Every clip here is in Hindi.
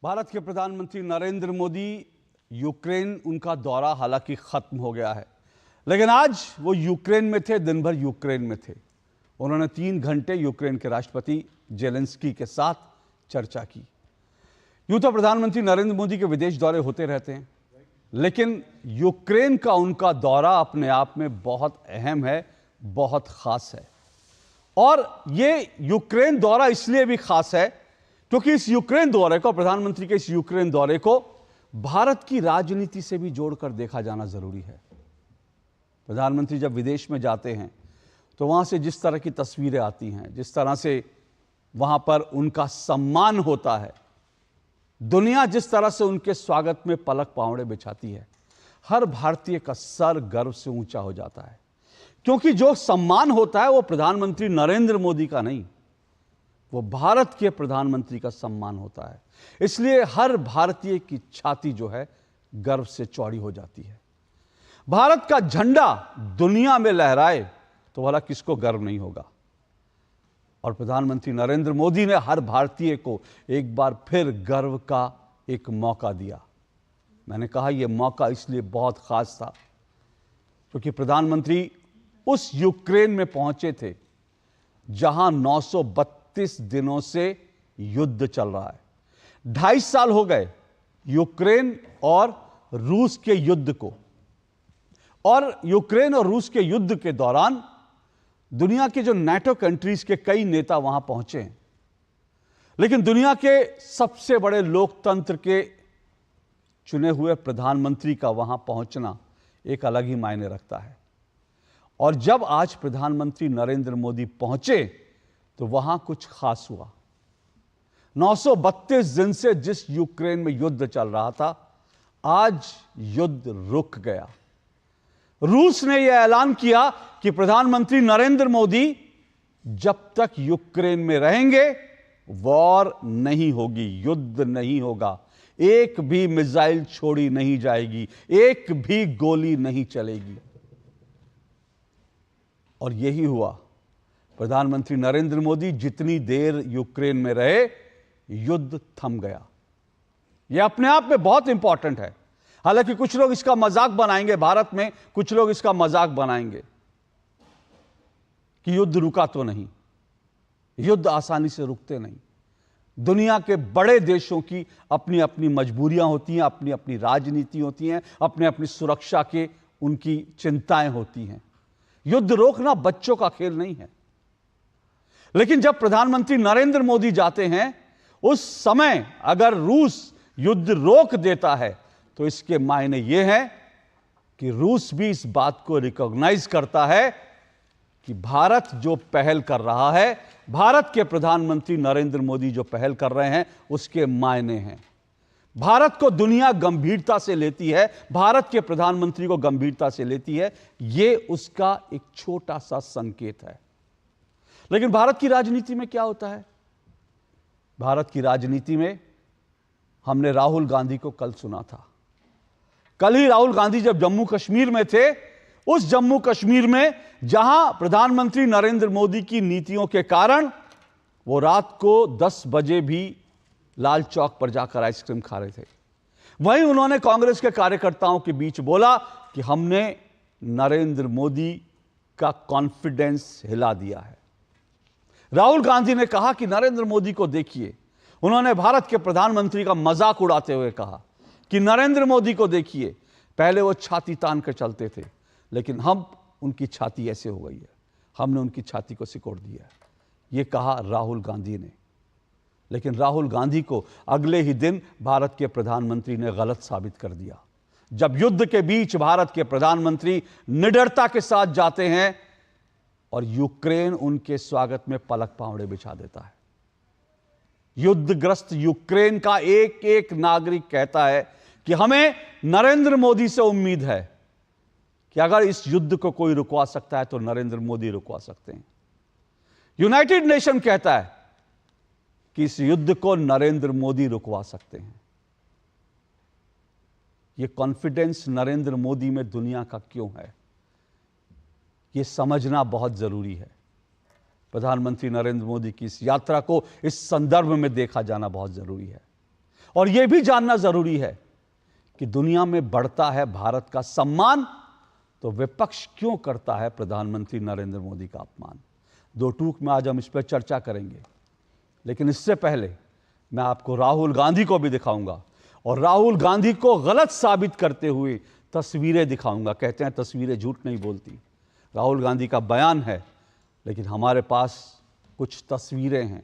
भारत के प्रधानमंत्री नरेंद्र मोदी यूक्रेन उनका दौरा हालांकि खत्म हो गया है, लेकिन आज वो यूक्रेन में थे, दिन भर यूक्रेन में थे। उन्होंने 3 घंटे यूक्रेन के राष्ट्रपति जेलेंस्की के साथ चर्चा की। यूं तो प्रधानमंत्री नरेंद्र मोदी के विदेश दौरे होते रहते हैं, लेकिन यूक्रेन का उनका दौरा अपने आप में बहुत अहम है, बहुत खास है। और ये यूक्रेन दौरा इसलिए भी खास है क्योंकि इस यूक्रेन दौरे को, प्रधानमंत्री के इस यूक्रेन दौरे को भारत की राजनीति से भी जोड़कर देखा जाना जरूरी है। प्रधानमंत्री जब विदेश में जाते हैं तो वहां से जिस तरह की तस्वीरें आती हैं, जिस तरह से वहां पर उनका सम्मान होता है, दुनिया जिस तरह से उनके स्वागत में पलक पांवड़े बिछाती है, हर भारतीय का सर गर्व से ऊंचा हो जाता है। क्योंकि जो सम्मान होता है वो प्रधानमंत्री नरेंद्र मोदी का नहीं, वो भारत के प्रधानमंत्री का सम्मान होता है। इसलिए हर भारतीय की छाती जो है गर्व से चौड़ी हो जाती है। भारत का झंडा दुनिया में लहराए तो भला किसको गर्व नहीं होगा। और प्रधानमंत्री नरेंद्र मोदी ने हर भारतीय को एक बार फिर गर्व का एक मौका दिया। मैंने कहा यह मौका इसलिए बहुत खास था क्योंकि प्रधानमंत्री उस यूक्रेन में पहुंचे थे जहां 932 दिनों से युद्ध चल रहा है। 2.5 साल हो गए यूक्रेन और रूस के युद्ध को, और यूक्रेन और रूस के युद्ध के दौरान दुनिया के जो नाटो कंट्रीज के कई नेता वहां पहुंचे हैं, लेकिन दुनिया के सबसे बड़े लोकतंत्र के चुने हुए प्रधानमंत्री का वहां पहुंचना एक अलग ही मायने रखता है। और जब आज प्रधानमंत्री नरेंद्र मोदी पहुंचे तो वहां कुछ खास हुआ। 932 दिन से जिस यूक्रेन में युद्ध चल रहा था, आज युद्ध रुक गया। रूस ने यह ऐलान किया कि प्रधानमंत्री नरेंद्र मोदी जब तक यूक्रेन में रहेंगे वॉर नहीं होगी, युद्ध नहीं होगा, एक भी मिसाइल छोड़ी नहीं जाएगी, एक भी गोली नहीं चलेगी। और यही हुआ। प्रधानमंत्री नरेंद्र मोदी जितनी देर यूक्रेन में रहे, युद्ध थम गया। यह अपने आप में बहुत इंपॉर्टेंट है। हालांकि कुछ लोग इसका मजाक बनाएंगे, भारत में कुछ लोग इसका मजाक बनाएंगे कि युद्ध रुका तो नहीं। युद्ध आसानी से रुकते नहीं। दुनिया के बड़े देशों की अपनी अपनी मजबूरियां होती हैं, अपनी अपनी राजनीति होती हैं, अपने अपनी सुरक्षा के उनकी चिंताएं होती हैं। युद्ध रोकना बच्चों का खेल नहीं है। लेकिन जब प्रधानमंत्री नरेंद्र मोदी जाते हैं, उस समय अगर रूस युद्ध रोक देता है तो इसके मायने यह है कि रूस भी इस बात को रिकॉग्नाइज करता है कि भारत जो पहल कर रहा है, भारत के प्रधानमंत्री नरेंद्र मोदी जो पहल कर रहे हैं, उसके मायने हैं। भारत को दुनिया गंभीरता से लेती है, भारत के प्रधानमंत्री को गंभीरता से लेती है। यह उसका एक छोटा सा संकेत है। लेकिन भारत की राजनीति में क्या होता है? भारत की राजनीति में हमने राहुल गांधी को कल सुना था। कल ही राहुल गांधी जब जम्मू कश्मीर में थे, उस जम्मू कश्मीर में जहां प्रधानमंत्री नरेंद्र मोदी की नीतियों के कारण वो रात को 10 बजे भी लाल चौक पर जाकर आइसक्रीम खा रहे थे, वहीं उन्होंने कांग्रेस के कार्यकर्ताओं के बीच बोला कि हमने नरेंद्र मोदी का कॉन्फिडेंस हिला दिया है। राहुल गांधी ने कहा कि नरेंद्र मोदी को देखिए। उन्होंने भारत के प्रधानमंत्री का मजाक उड़ाते हुए कहा कि नरेंद्र मोदी को देखिए, पहले वो छाती तान कर चलते थे, लेकिन हम उनकी छाती ऐसे हो गई है, हमने उनकी छाती को सिकोड़ दिया है। ये कहा राहुल गांधी ने। लेकिन राहुल गांधी को अगले ही दिन भारत के प्रधानमंत्री ने गलत साबित कर दिया। जब युद्ध के बीच भारत के प्रधानमंत्री निडरता के साथ जाते हैं और यूक्रेन उनके स्वागत में पलक पांवड़े बिछा देता है। युद्धग्रस्त यूक्रेन का एक एक नागरिक कहता है कि हमें नरेंद्र मोदी से उम्मीद है कि अगर इस युद्ध को कोई रुकवा सकता है तो नरेंद्र मोदी रुकवा सकते हैं। यूनाइटेड नेशन कहता है कि इस युद्ध को नरेंद्र मोदी रुकवा सकते हैं। यह कॉन्फिडेंस नरेंद्र मोदी में दुनिया का क्यों है, यह समझना बहुत जरूरी है। प्रधानमंत्री नरेंद्र मोदी की इस यात्रा को इस संदर्भ में देखा जाना बहुत जरूरी है। और यह भी जानना जरूरी है कि दुनिया में बढ़ता है भारत का सम्मान, तो विपक्ष क्यों करता है प्रधानमंत्री नरेंद्र मोदी का अपमान। दो टूक में आज हम इस पर चर्चा करेंगे, लेकिन इससे पहले मैं आपको राहुल गांधी को भी दिखाऊंगा और राहुल गांधी को गलत साबित करते हुए तस्वीरें दिखाऊंगा। कहते हैं तस्वीरें झूठ नहीं बोलती। राहुल गांधी का बयान है, लेकिन हमारे पास कुछ तस्वीरें हैं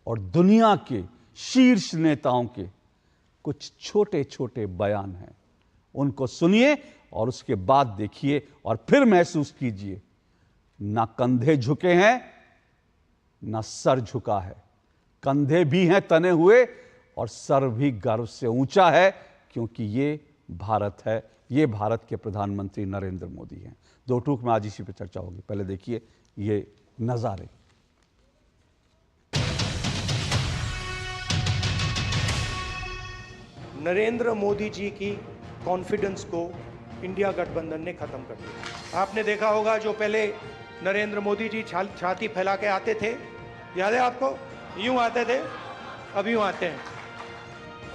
और दुनिया के शीर्ष नेताओं के कुछ छोटे छोटे बयान हैं। उनको सुनिए और उसके बाद देखिए और फिर महसूस कीजिए, ना कंधे झुके हैं ना सर झुका है। कंधे भी हैं तने हुए और सर भी गर्व से ऊंचा है, क्योंकि ये भारत है, ये भारत के प्रधानमंत्री नरेंद्र मोदी हैं। दो टूक में आज इसी पे चर्चा होगी। पहले देखिए ये नजारे। नरेंद्र मोदी जी की कॉन्फिडेंस को इंडिया गठबंधन ने खत्म कर दिया। आपने देखा होगा, जो पहले नरेंद्र मोदी जी छाती फैला के आते थे, याद है आपको, यूं आते थे, अब यूं आते हैं।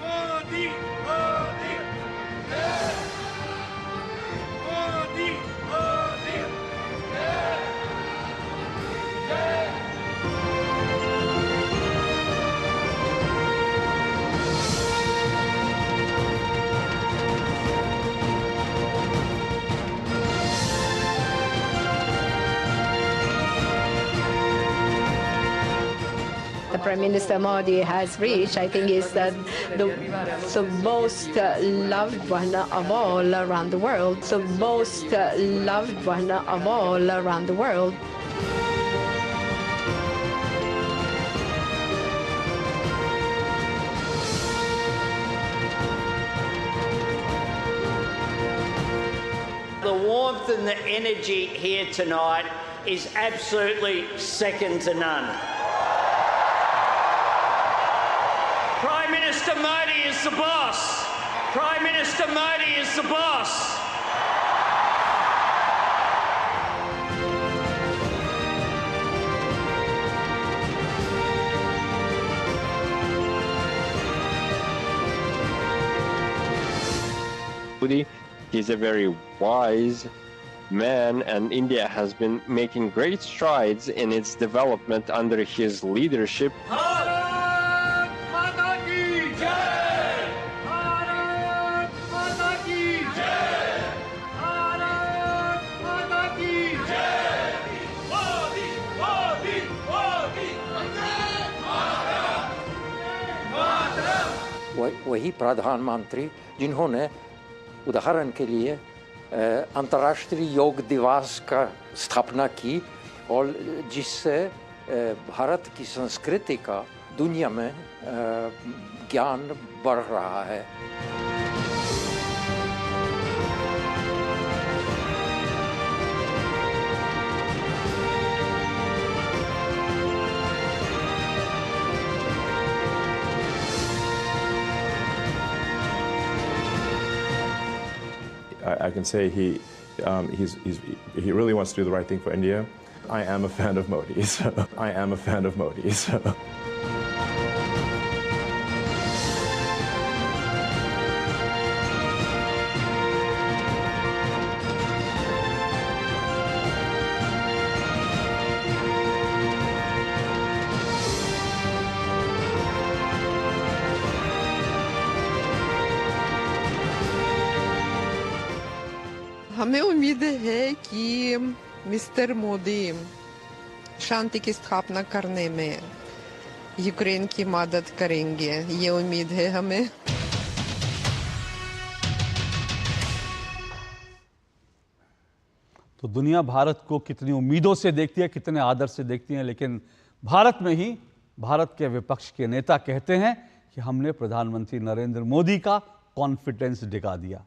Modi, Modi, Modi, Modi, the Prime Minister Modi has reached, I think, is the most loved one of all around the world. The most loved one of all around the world. The warmth and the energy here tonight is absolutely second to none. Prime Minister Modi is the boss. Prime Minister Modi is the boss. Modi, he's a very wise man, and India has been making great strides in its development under his leadership. वही प्रधानमंत्री जिन्होंने उदाहरण के लिए अंतर्राष्ट्रीय योग दिवस का स्थापना की और जिससे भारत की संस्कृति का दुनिया में ज्ञान बढ़ रहा है। I can say he really wants to do the right thing for India. I am a fan of Modi, so I am a fan of Modi, so. हमें उम्मीद है कि मिस्टर मोदी शांति की स्थापना करने में यूक्रेन की मदद करेंगे, ये उम्मीद है हमें। तो दुनिया भारत को कितनी उम्मीदों से देखती है, कितने आदर से देखती है, लेकिन भारत में ही भारत के विपक्ष के नेता कहते हैं कि हमने प्रधानमंत्री नरेंद्र मोदी का कॉन्फिडेंस दिखा दिया।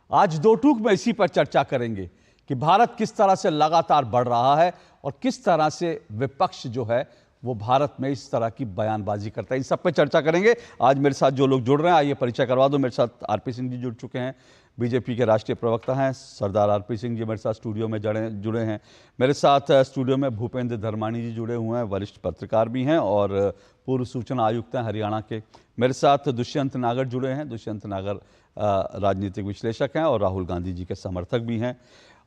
आज दो टूक में इसी पर चर्चा करेंगे कि भारत किस तरह से लगातार बढ़ रहा है और किस तरह से विपक्ष जो है वो भारत में इस तरह की बयानबाजी करता है। इन सब पे चर्चा करेंगे। आज मेरे साथ जो लोग जुड़ रहे हैं, आइए परिचय करवा दो। मेरे साथ आरपी सिंह जी जुड़ चुके हैं, बीजेपी के राष्ट्रीय प्रवक्ता हैं। सरदार आरपी सिंह जी मेरे साथ स्टूडियो में जुड़े हैं। मेरे साथ स्टूडियो में भूपेंद्र धर्माणी जी जुड़े हुए हैं, वरिष्ठ पत्रकार भी हैं और पूर्व सूचना आयुक्त हैं हरियाणा के। मेरे साथ दुष्यंत नागर जुड़े हैं। दुष्यंत नागर राजनीतिक विश्लेषक हैं और राहुल गांधी जी के समर्थक भी हैं।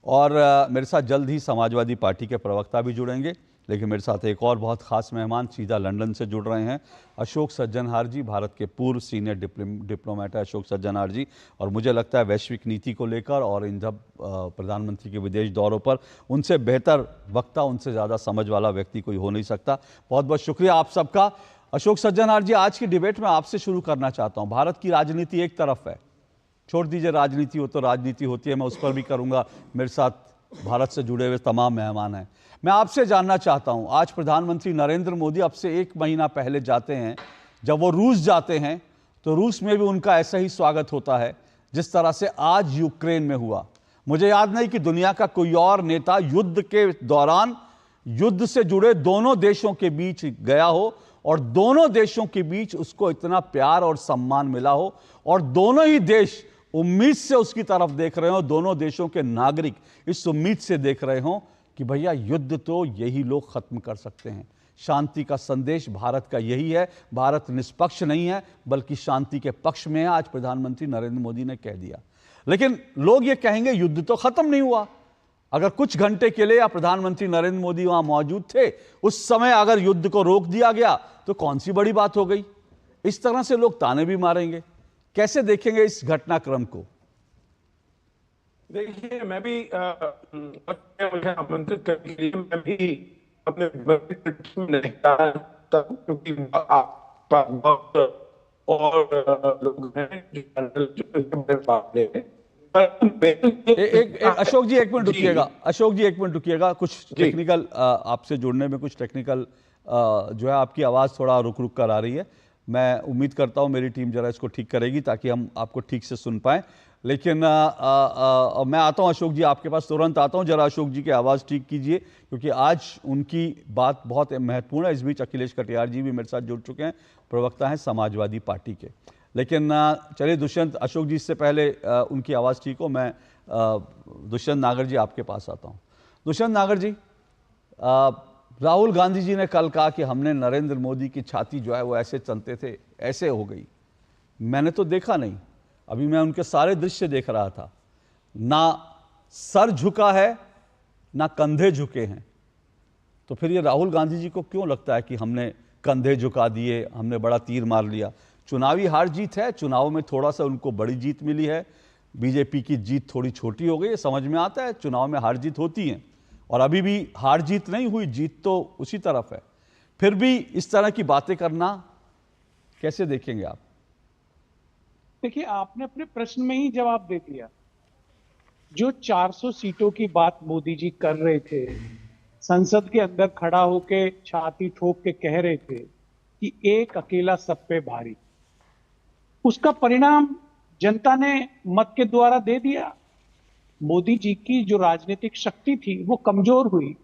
और मेरे साथ जल्द ही समाजवादी पार्टी के प्रवक्ता भी जुड़ेंगे। लेकिन मेरे साथ एक और बहुत खास मेहमान सीधा लंदन से जुड़ रहे हैं, अशोक सज्जनहार जी, भारत के पूर्व सीनियर डिप्लोमेट है अशोक सज्जनहार जी। और मुझे लगता है वैश्विक नीति को लेकर और इन जब प्रधानमंत्री के विदेश दौरों पर उनसे बेहतर वक्ता, उनसे ज़्यादा समझ वाला व्यक्ति कोई हो नहीं सकता। बहुत बहुत शुक्रिया आप सबका। अशोक सज्जनहार जी, आज की डिबेट में आपसे शुरू करना चाहता हूँ। भारत की राजनीति एक तरफ है, छोड़ दीजिए राजनीति हो तो राजनीति होती है, मैं उस पर भी करूँगा। मेरे साथ भारत से जुड़े हुए तमाम मेहमान हैं। मैं आपसे जानना चाहता हूं, आज प्रधानमंत्री नरेंद्र मोदी अब से 1 महीना पहले जाते हैं, जब वो रूस जाते हैं तो रूस में भी उनका ऐसा ही स्वागत होता है जिस तरह से आज यूक्रेन में हुआ। मुझे याद नहीं कि दुनिया का कोई और नेता युद्ध के दौरान युद्ध से जुड़े दोनों देशों के बीच गया हो और दोनों देशों के बीच उसको इतना प्यार और सम्मान मिला हो और दोनों ही देश उम्मीद से उसकी तरफ देख रहे हो, दोनों देशों के नागरिक इस उम्मीद से देख रहे हो कि भैया युद्ध तो यही लोग खत्म कर सकते हैं। शांति का संदेश भारत का यही है। भारत निष्पक्ष नहीं है बल्कि शांति के पक्ष में है, आज प्रधानमंत्री नरेंद्र मोदी ने कह दिया। लेकिन लोग ये कहेंगे युद्ध तो खत्म नहीं हुआ। अगर कुछ घंटे के लिए या प्रधानमंत्री नरेंद्र मोदी वहां मौजूद थे, उस समय अगर युद्ध को रोक दिया गया तो कौन सी बड़ी बात हो गई। इस तरह से लोग ताने भी मारेंगे। कैसे देखेंगे इस घटनाक्रम को? देखिए, मैं भी मुझे आमंत्रित करने के लिए मैं भी अपने नहीं क्योंकि बहुत और लोग हैं अशोक जी 1 मिनट रुकिएगा। अशोक जी 1 मिनट रुकिएगा। कुछ टेक्निकल आपसे जुड़ने में कुछ टेक्निकल जो है आपकी आवाज़ थोड़ा रुक रुक कर आ रही है। मैं उम्मीद करता हूं मेरी टीम जरा इसको ठीक करेगी ताकि हम आपको ठीक से सुन पाएं। लेकिन मैं आता हूं अशोक जी आपके पास, तुरंत आता हूं। जरा अशोक जी की आवाज़ ठीक कीजिए क्योंकि आज उनकी बात बहुत महत्वपूर्ण है। इस बीच अखिलेश कटियार जी भी मेरे साथ जुड़ चुके हैं, प्रवक्ता हैं समाजवादी पार्टी के। लेकिन चलिए दुष्यंत, अशोक जी इससे पहले उनकी आवाज़ ठीक हो, मैं दुष्यंत नागर जी आपके पास आता हूँ। दुष्यंत नागर जी, राहुल गांधी जी ने कल कहा कि हमने नरेंद्र मोदी की छाती जो है वो ऐसे चलते थे, ऐसे हो गई। मैंने तो देखा नहीं, अभी मैं उनके सारे दृश्य देख रहा था, ना सर झुका है ना कंधे झुके हैं। तो फिर ये राहुल गांधी जी को क्यों लगता है कि हमने कंधे झुका दिए, हमने बड़ा तीर मार लिया? चुनावी हार जीत है, चुनाव में थोड़ा सा उनको बड़ी जीत मिली है, बीजेपी की जीत थोड़ी छोटी हो गई है, समझ में आता है। चुनाव में हार जीत होती है और अभी भी हार जीत नहीं हुई, जीत तो उसी तरफ है। फिर भी इस तरह की बातें करना कैसे देखेंगे आप? देखिए, आपने अपने प्रश्न में ही जवाब दे दिया। जो 400 सीटों की बात मोदी जी कर रहे थे, संसद के अंदर खड़ा होके छाती ठोक के कह रहे थे कि एक अकेला सब पे भारी, उसका परिणाम जनता ने मत के द्वारा दे दिया। मोदी जी की जो राजनीतिक शक्ति थी वो कमजोर हुई।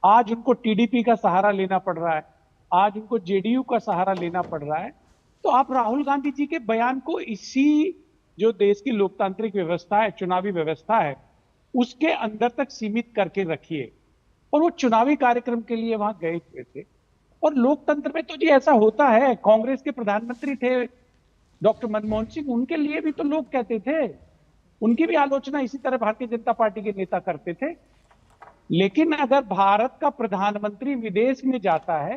आज उनको टीडीपी का सहारा लेना पड़ रहा है, आज उनको जेडीयू का सहारा लेना पड़ रहा है। तो आप राहुल गांधी जी के बयान को इसी जो देश की लोकतांत्रिक व्यवस्था है, चुनावी व्यवस्था है, उसके अंदर तक सीमित करके रखिए। और वो चुनावी कार्यक्रम के लिए वहां गए हुए थे। और लोकतंत्र में तो जी ऐसा होता है। कांग्रेस के प्रधानमंत्री थे डॉक्टर मनमोहन सिंह, उनके लिए भी तो लोग कहते थे, उनकी भी आलोचना इसी तरह भारतीय जनता पार्टी के नेता करते थे। लेकिन अगर भारत का प्रधानमंत्री विदेश में जाता है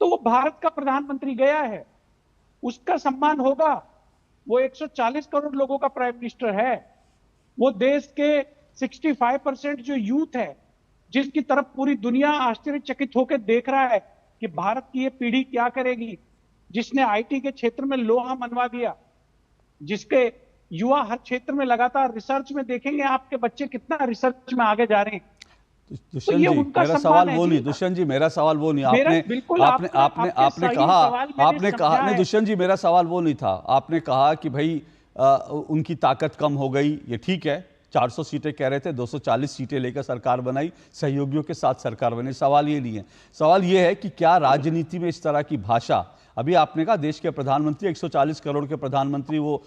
तो वो भारत का प्रधानमंत्री गया है, उसका सम्मान होगा। वो 140 करोड़ लोगों का प्राइम मिनिस्टर है। वो देश के 65% जो यूथ है, जिसकी तरफ पूरी दुनिया आश्चर्यचकित होकर देख रहा है कि भारत की ये पीढ़ी क्या करेगी, जिसने आईटी के क्षेत्र में लोहा मनवा दिया, जिसके युवा हर क्षेत्र में लगातार रिसर्च में देखेंगे आपके बच्चे कितना रिसर्च में आगे जा रहे हैं। दुष्यंत जी, मेरा सवाल वो नहीं, दुष्यंत जी मेरा सवाल वो नहीं। आपने कहा नहीं दुष्यंत जी, मेरा सवाल वो नहीं था। आपने कहा कि भाई उनकी ताकत कम हो गई, ये ठीक है, 400 सीटें कह रहे थे, 240 सीटें लेकर सरकार बनाई, सहयोगियों के साथ सरकार बनी। सवाल ये नहीं है, सवाल ये है कि क्या राजनीति में इस तरह की भाषा, अभी आपने कहा देश के प्रधानमंत्री 140 करोड़ के प्रधानमंत्री वो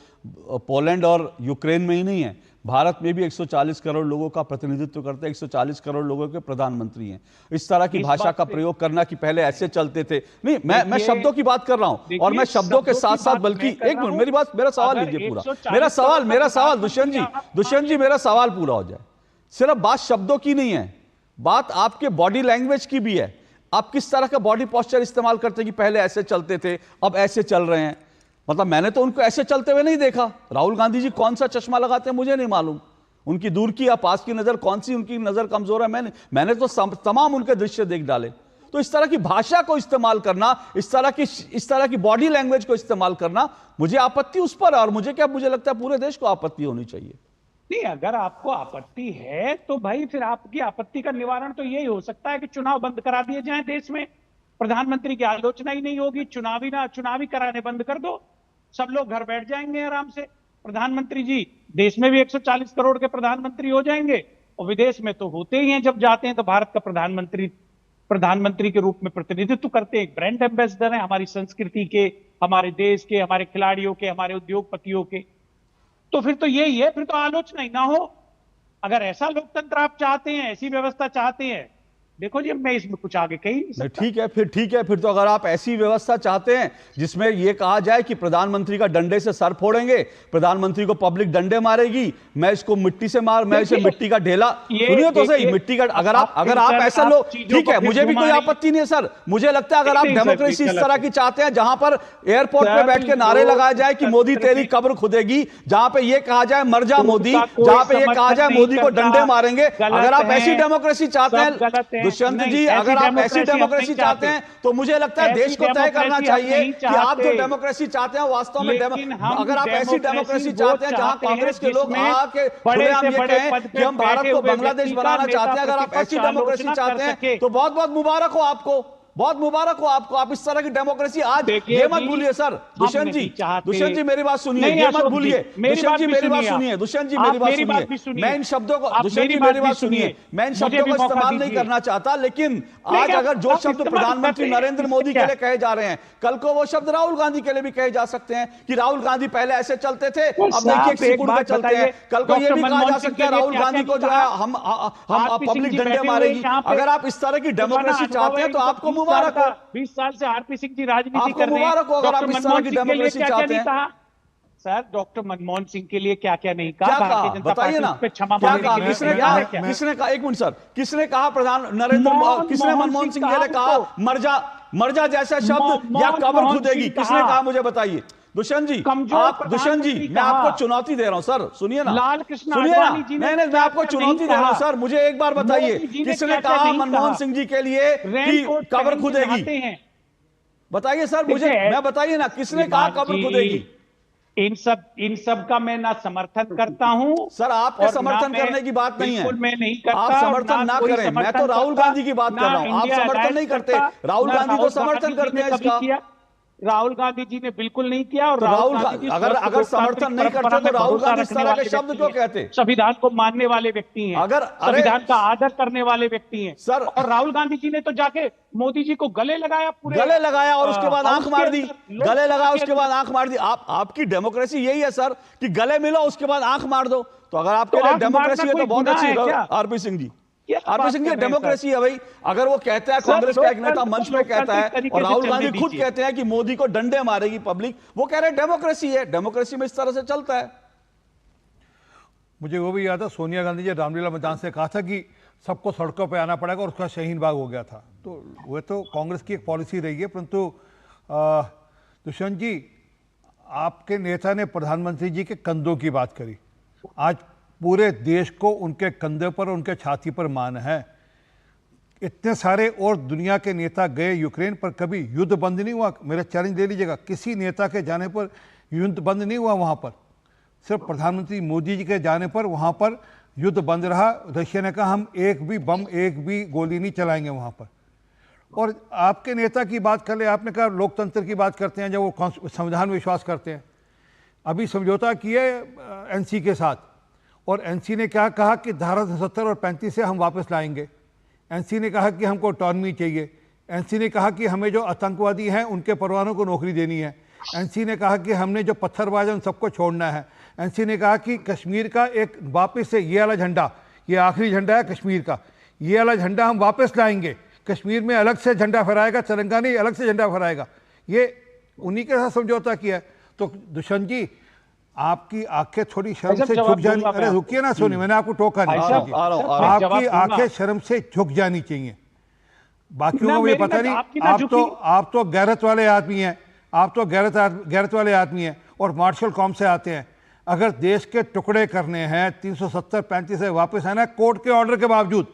पोलैंड और यूक्रेन में ही नहीं है, भारत में भी 140 करोड़ लोगों का प्रतिनिधित्व करते हैं, 140 करोड़ लोगों के प्रधानमंत्री हैं। इस तरह की भाषा का प्रयोग करना कि पहले ऐसे चलते थे, नहीं, मैं शब्दों की बात कर रहा हूं, और मैं शब्दों के साथ साथ, बल्कि एक मिनट मेरी बात, मेरा सवाल लीजिए पूरा, मेरा सवाल दुष्यंत जी मेरा सवाल पूरा हो जाए। सिर्फ बात शब्दों की नहीं है, बात आपके बॉडी लैंग्वेज की भी है। आप किस तरह का बॉडी पोस्चर इस्तेमाल करते हैं कि पहले ऐसे चलते थे अब ऐसे चल रहे हैं। मतलब मैंने तो उनको ऐसे चलते हुए नहीं देखा। राहुल गांधी जी कौन सा चश्मा लगाते हैं मुझे नहीं मालूम, उनकी दूर की या पास की नजर कौन सी उनकी नजर कमजोर है, मैंने तो तमाम उनके दृश्य देख डाले। तो इस तरह की भाषा को इस्तेमाल करना, इस तरह की बॉडी लैंग्वेज को इस्तेमाल करना, मुझे आपत्ति उस पर है, और मुझे लगता है पूरे देश को आपत्ति होनी चाहिए। नहीं, अगर आपको आपत्ति है तो भाई फिर आपकी आपत्ति का निवारण तो यही हो सकता है कि चुनाव बंद करा दिए जाएं देश में, प्रधानमंत्री की आलोचना ही नहीं होगी, चुनावी कराने बंद कर दो, सब लोग घर बैठ जाएंगे आराम से। प्रधानमंत्री जी देश में भी 140 करोड़ के प्रधानमंत्री हो जाएंगे, और विदेश में तो होते ही हैं, जब जाते हैं तो भारत का प्रधानमंत्री के रूप में प्रतिनिधित्व करते हैं, ब्रांड एम्बेसडर हैं हमारी संस्कृति के, हमारे देश के, हमारे खिलाड़ियों के, हमारे उद्योगपतियों के। तो फिर तो यही है, फिर तो आलोचना ही ना हो। अगर ऐसा लोकतंत्र आप चाहते हैं, ऐसी व्यवस्था चाहते हैं, देखो जी मैं इसमें कुछ आगे कहीं नहीं सकता। ठीक है, फिर तो अगर आप ऐसी व्यवस्था चाहते हैं जिसमें यह कहा जाए कि प्रधानमंत्री का डंडे से सर फोड़ेंगे, प्रधानमंत्री को पब्लिक डंडे मारेगी, मैं इसको मिट्टी से मैं इसे मिट्टी का ढेला, सुनिए तो सही, मिट्टी का, अगर आप ऐसा लोग, ठीक है, मुझे भी कोई आपत्ति नहीं है सर। मुझे लगता है अगर आप डेमोक्रेसी इस तरह की चाहते हैं जहां पर एयरपोर्ट पे बैठ के नारे लगाए जाए कि मोदी तेरी कब्र खुदेगी, जहां पे यह कहा जाए मर जा मोदी, जहां पे यह कहा जाए मोदी को डंडे मारेंगे, अगर आप ऐसी डेमोक्रेसी चाहते हैं दुष्यंत जी, अगर आप ऐसी डेमोक्रेसी चाहते हैं तो मुझे लगता है देश को तय करना चाहिए कि आप जो डेमोक्रेसी चाहते हैं वास्तव में, अगर आप ऐसी डेमोक्रेसी चाहते हैं जहां कांग्रेस के लोग आके खुलेआम ये कहें कि हम भारत को बांग्लादेश बनाना चाहते हैं, अगर आप ऐसी डेमोक्रेसी चाहते हैं तो बहुत बहुत मुबारक हो आपको, बहुत मुबारक हो आपको। आप इस तरह की डेमोक्रेसी आज ये मत भूलिए सर। दुष्यंत जी मेरी बात सुनिए, ये मत भूलिए। दुष्यंत जी मेरी बात सुनिए, दुष्यंत जी मेरी बात सुनिए। मैं इन शब्दों को, दुष्यंत जी मेरी बात सुनिए, मैं इन शब्दों को इस्तेमाल नहीं करना चाहता, लेकिन आज अगर जो शब्द प्रधानमंत्री नरेंद्र मोदी के लिए कहे जा रहे हैं, कल को वो शब्द राहुल गांधी के लिए भी कहे जा सकते हैं कि राहुल गांधी पहले ऐसे चलते थे, अब देखिए सिकुड़ के चलते हैं। कल को ये भी कहा जा सकता है राहुल गांधी को जो है हम पब्लिक डंडे मारेगी। अगर आप इस तरह की डेमोक्रेसी चाहते हैं तो आपको मुबारक हो। 20 साल से आरपी सिंह जी राजनीति कर रहे हैं, मुबारक हो अगर आप इस तरह की डेमोक्रेसी चाहते हैं। सर डॉक्टर मनमोहन सिंह के लिए क्या क्या नहीं कहा, क्या कहा बताइए ना, क्या कहा, किसने कहा, एक मिनट सर, किसने कहा किसने मनमोहन सिंह के लिए कहा मर जा जैसा शब्द या कब्र खुदेगी, किसने कहा मुझे बताइए। दुष्यंत जी मैं आपको चुनौती दे रहा हूं सर, सुनिए ना, सुनिए ना, नहीं मैं आपको चुनौती दे रहा हूं सर, मुझे एक बार बताइए किसने कहा मनमोहन सिंह जी के लिए कि कब्र खुदेगी, बताइए सर मुझे, मैं बताइए ना किसने कहा कब्र खुदेगी। इन सब का मैं ना समर्थन करता हूं सर, आपके समर्थन करने की बात नहीं है, मैं नहीं करता, आप समर्थन ना करें, मैं तो राहुल गांधी की बात कर रहा हूं, आप समर्थन नहीं करते, राहुल गांधी को समर्थन करते हैं इसका। राहुल गांधी जी ने बिल्कुल नहीं किया, और राहुल गांधी अगर समर्थन नहीं करते तो राहुल गांधी इस तरह के शब्द क्यों कहते? संविधान को मानने वाले व्यक्ति हैं, अगर संविधान का आदर करने वाले व्यक्ति हैं सर। और राहुल गांधी जी ने तो जाके मोदी जी को गले लगाया, गले लगाया और उसके बाद आंख मार दी, गले लगाया उसके बाद आंख मार दी। आपकी डेमोक्रेसी यही है सर कि गले मिलो उसके बाद आंख मार दो, तो अगर आपके लिए डेमोक्रेसी है तो बहुत अच्छी है। RP Singh ji, RP Singh ji democracy है भाई, अगर वो कहता है, कांग्रेस का एक नेता मंच में कहता है और राहुल गांधी खुद कहते हैं कि मोदी को डंडे मारेगी पब्लिक, वो कह रहे हैं डेमोक्रेसी है, डेमोक्रेसी में इस तरह से चलता है। मुझे वो भी याद है सोनिया गांधी जी रामलीला मैदान से कहा था कि सबको सड़कों पर आना पड़ेगा, और उसका शाहीन बाग हो गया था। तो वह तो कांग्रेस की एक पॉलिसी रही है, परंतु दुष्यंत जी आपके नेता ने प्रधानमंत्री जी के कंधों की बात करी। आज पूरे देश को उनके कंधे पर, उनके छाती पर मान है। इतने सारे और दुनिया के नेता गए यूक्रेन पर, कभी युद्ध बंद नहीं हुआ। मेरा चैलेंज ले लीजिएगा, किसी नेता के जाने पर युद्ध बंद नहीं हुआ वहाँ पर, सिर्फ प्रधानमंत्री मोदी जी के जाने पर वहाँ पर युद्ध बंद रहा। रशिया ने कहा हम एक भी बम, एक भी गोली नहीं चलाएंगे वहाँ पर। और आपके नेता की बात कर ले, आपने कहा लोकतंत्र की बात करते हैं, जब वो संविधान में विश्वास करते हैं। अभी समझौता किए एनसी के साथ, और एनसी ने क्या कहा कि धारा 270 और 35 से हम वापस लाएंगे। एनसी ने कहा कि हमको ऑटोनॉमी चाहिए। एनसी ने कहा कि हमें जो आतंकवादी हैं उनके परिवारों को नौकरी देनी है। एनसी ने कहा कि हमने जो पत्थरबाज हैं उन सबको छोड़ना है। एनसी ने कहा कि कश्मीर का एक वापस से ये वाला झंडा, ये आखिरी झंडा है कश्मीर का, ये वाला झंडा हम वापस लाएंगे। कश्मीर में अलग से झंडा फहराएगा, तेलंगाना अलग से झंडा फहराएगा। ये उन्हीं के साथ समझौता किया है। तो दुष्यंत जी, आपकी आंखें थोड़ी शर्म से झुक जानी, अरे रुकिए ना, सुनिए, मैंने आपको टोका नहीं, आपकी आंखें शर्म से झुक जानी चाहिए। बाकियों को मुझे पता नहीं, आप तो गैरत वाले आदमी हैं, आप तो गैरत वाले आदमी हैं और मार्शल कॉम से आते हैं। अगर देश के टुकड़े करने हैं, 370-35 से वापस आना है, कोर्ट के ऑर्डर के बावजूद,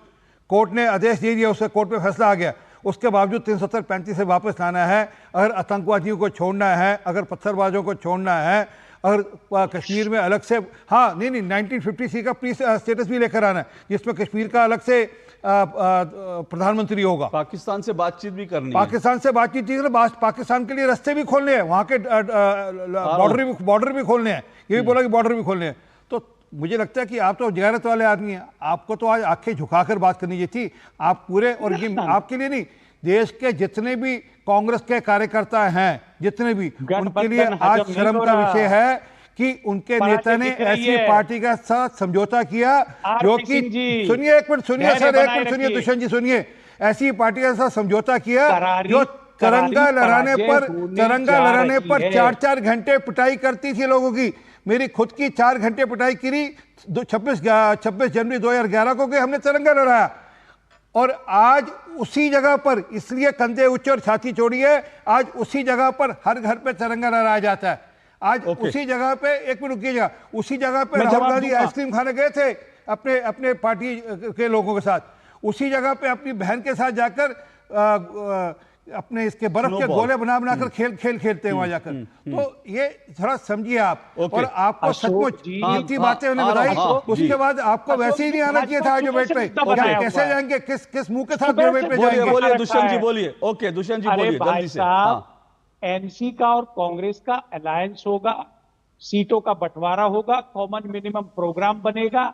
कोर्ट ने आदेश दे दिया, उससे कोर्ट पे फैसला आ गया, उसके बावजूद 370-35 से वापस लाना है। अगर आतंकवादियों को छोड़ना है, अगर पत्थरबाजों को छोड़ना है, अगर कश्मीर में अलग से, हाँ नहीं 1950 का पीस स्टेटस भी लेकर आना है, जिसमें कश्मीर का अलग से प्रधानमंत्री होगा। पाकिस्तान से बातचीत भी करनी है, पाकिस्तान से बातचीत, पाकिस्तान के लिए रास्ते भी खोलने हैं, वहाँ के बॉर्डर भी खोलने हैं, ये भी बोला कि बॉर्डर भी खोलने हैं। तो मुझे लगता है कि आप तो गैरत वाले आदमी हैं, आपको तो आज आंखें झुकाकर बात करनी चाहिए थी। आप पूरे, और ये आपके लिए नहीं, देश के जितने भी कांग्रेस के कार्यकर्ता हैं, जितने भी, उनके लिए आज शर्म का विषय है कि उनके नेता ने ऐसी पार्टी के साथ समझौता किया जो कि, सुनिए एक मिनट, सुनिए सर, एक मिनट सुनिए, दुष्यंत जी सुनिए, ऐसी पार्टी के साथ समझौता किया जो तिरंगा लहराने पर 4-4 घंटे पिटाई करती थी लोगों की। मेरी खुद की 4 घंटे पिटाई करी 26 जनवरी 2011 को कि हमने तिरंगा लहराया। और आज उसी जगह पर, इसलिए कंधे ऊंचे और छाती चौड़ी है, आज उसी जगह पर हर घर पे तिरंगा लहराया जाता है। आज उसी जगह पे, एक मिनट रुकिएगा, उसी जगह पे राहुल गांधी आइसक्रीम खाने गए थे अपने पार्टी के लोगों के साथ, उसी जगह पे अपनी बहन के साथ जाकर अपने इसके बर्फ के गोले बनाकर खेलते हैं वहां जाकर। तो ये थोड़ा समझिए आप, और आपको सचमुच कीमती बातें उन्हें बताई, उसके बाद आपको वैसे ही नहीं आना चाहिए था डिबेट पे। कैसे जाएंगे, किस मुंह के साथ डिबेट पे जाएंगे? बोलिए दुष्यंत जी, बोलिए। ओके दुष्यंत जी बोलिए जल्दी से। एनसी का और कांग्रेस का अलायंस होगा, सीटों का बंटवारा होगा, कॉमन मिनिमम प्रोग्राम बनेगा,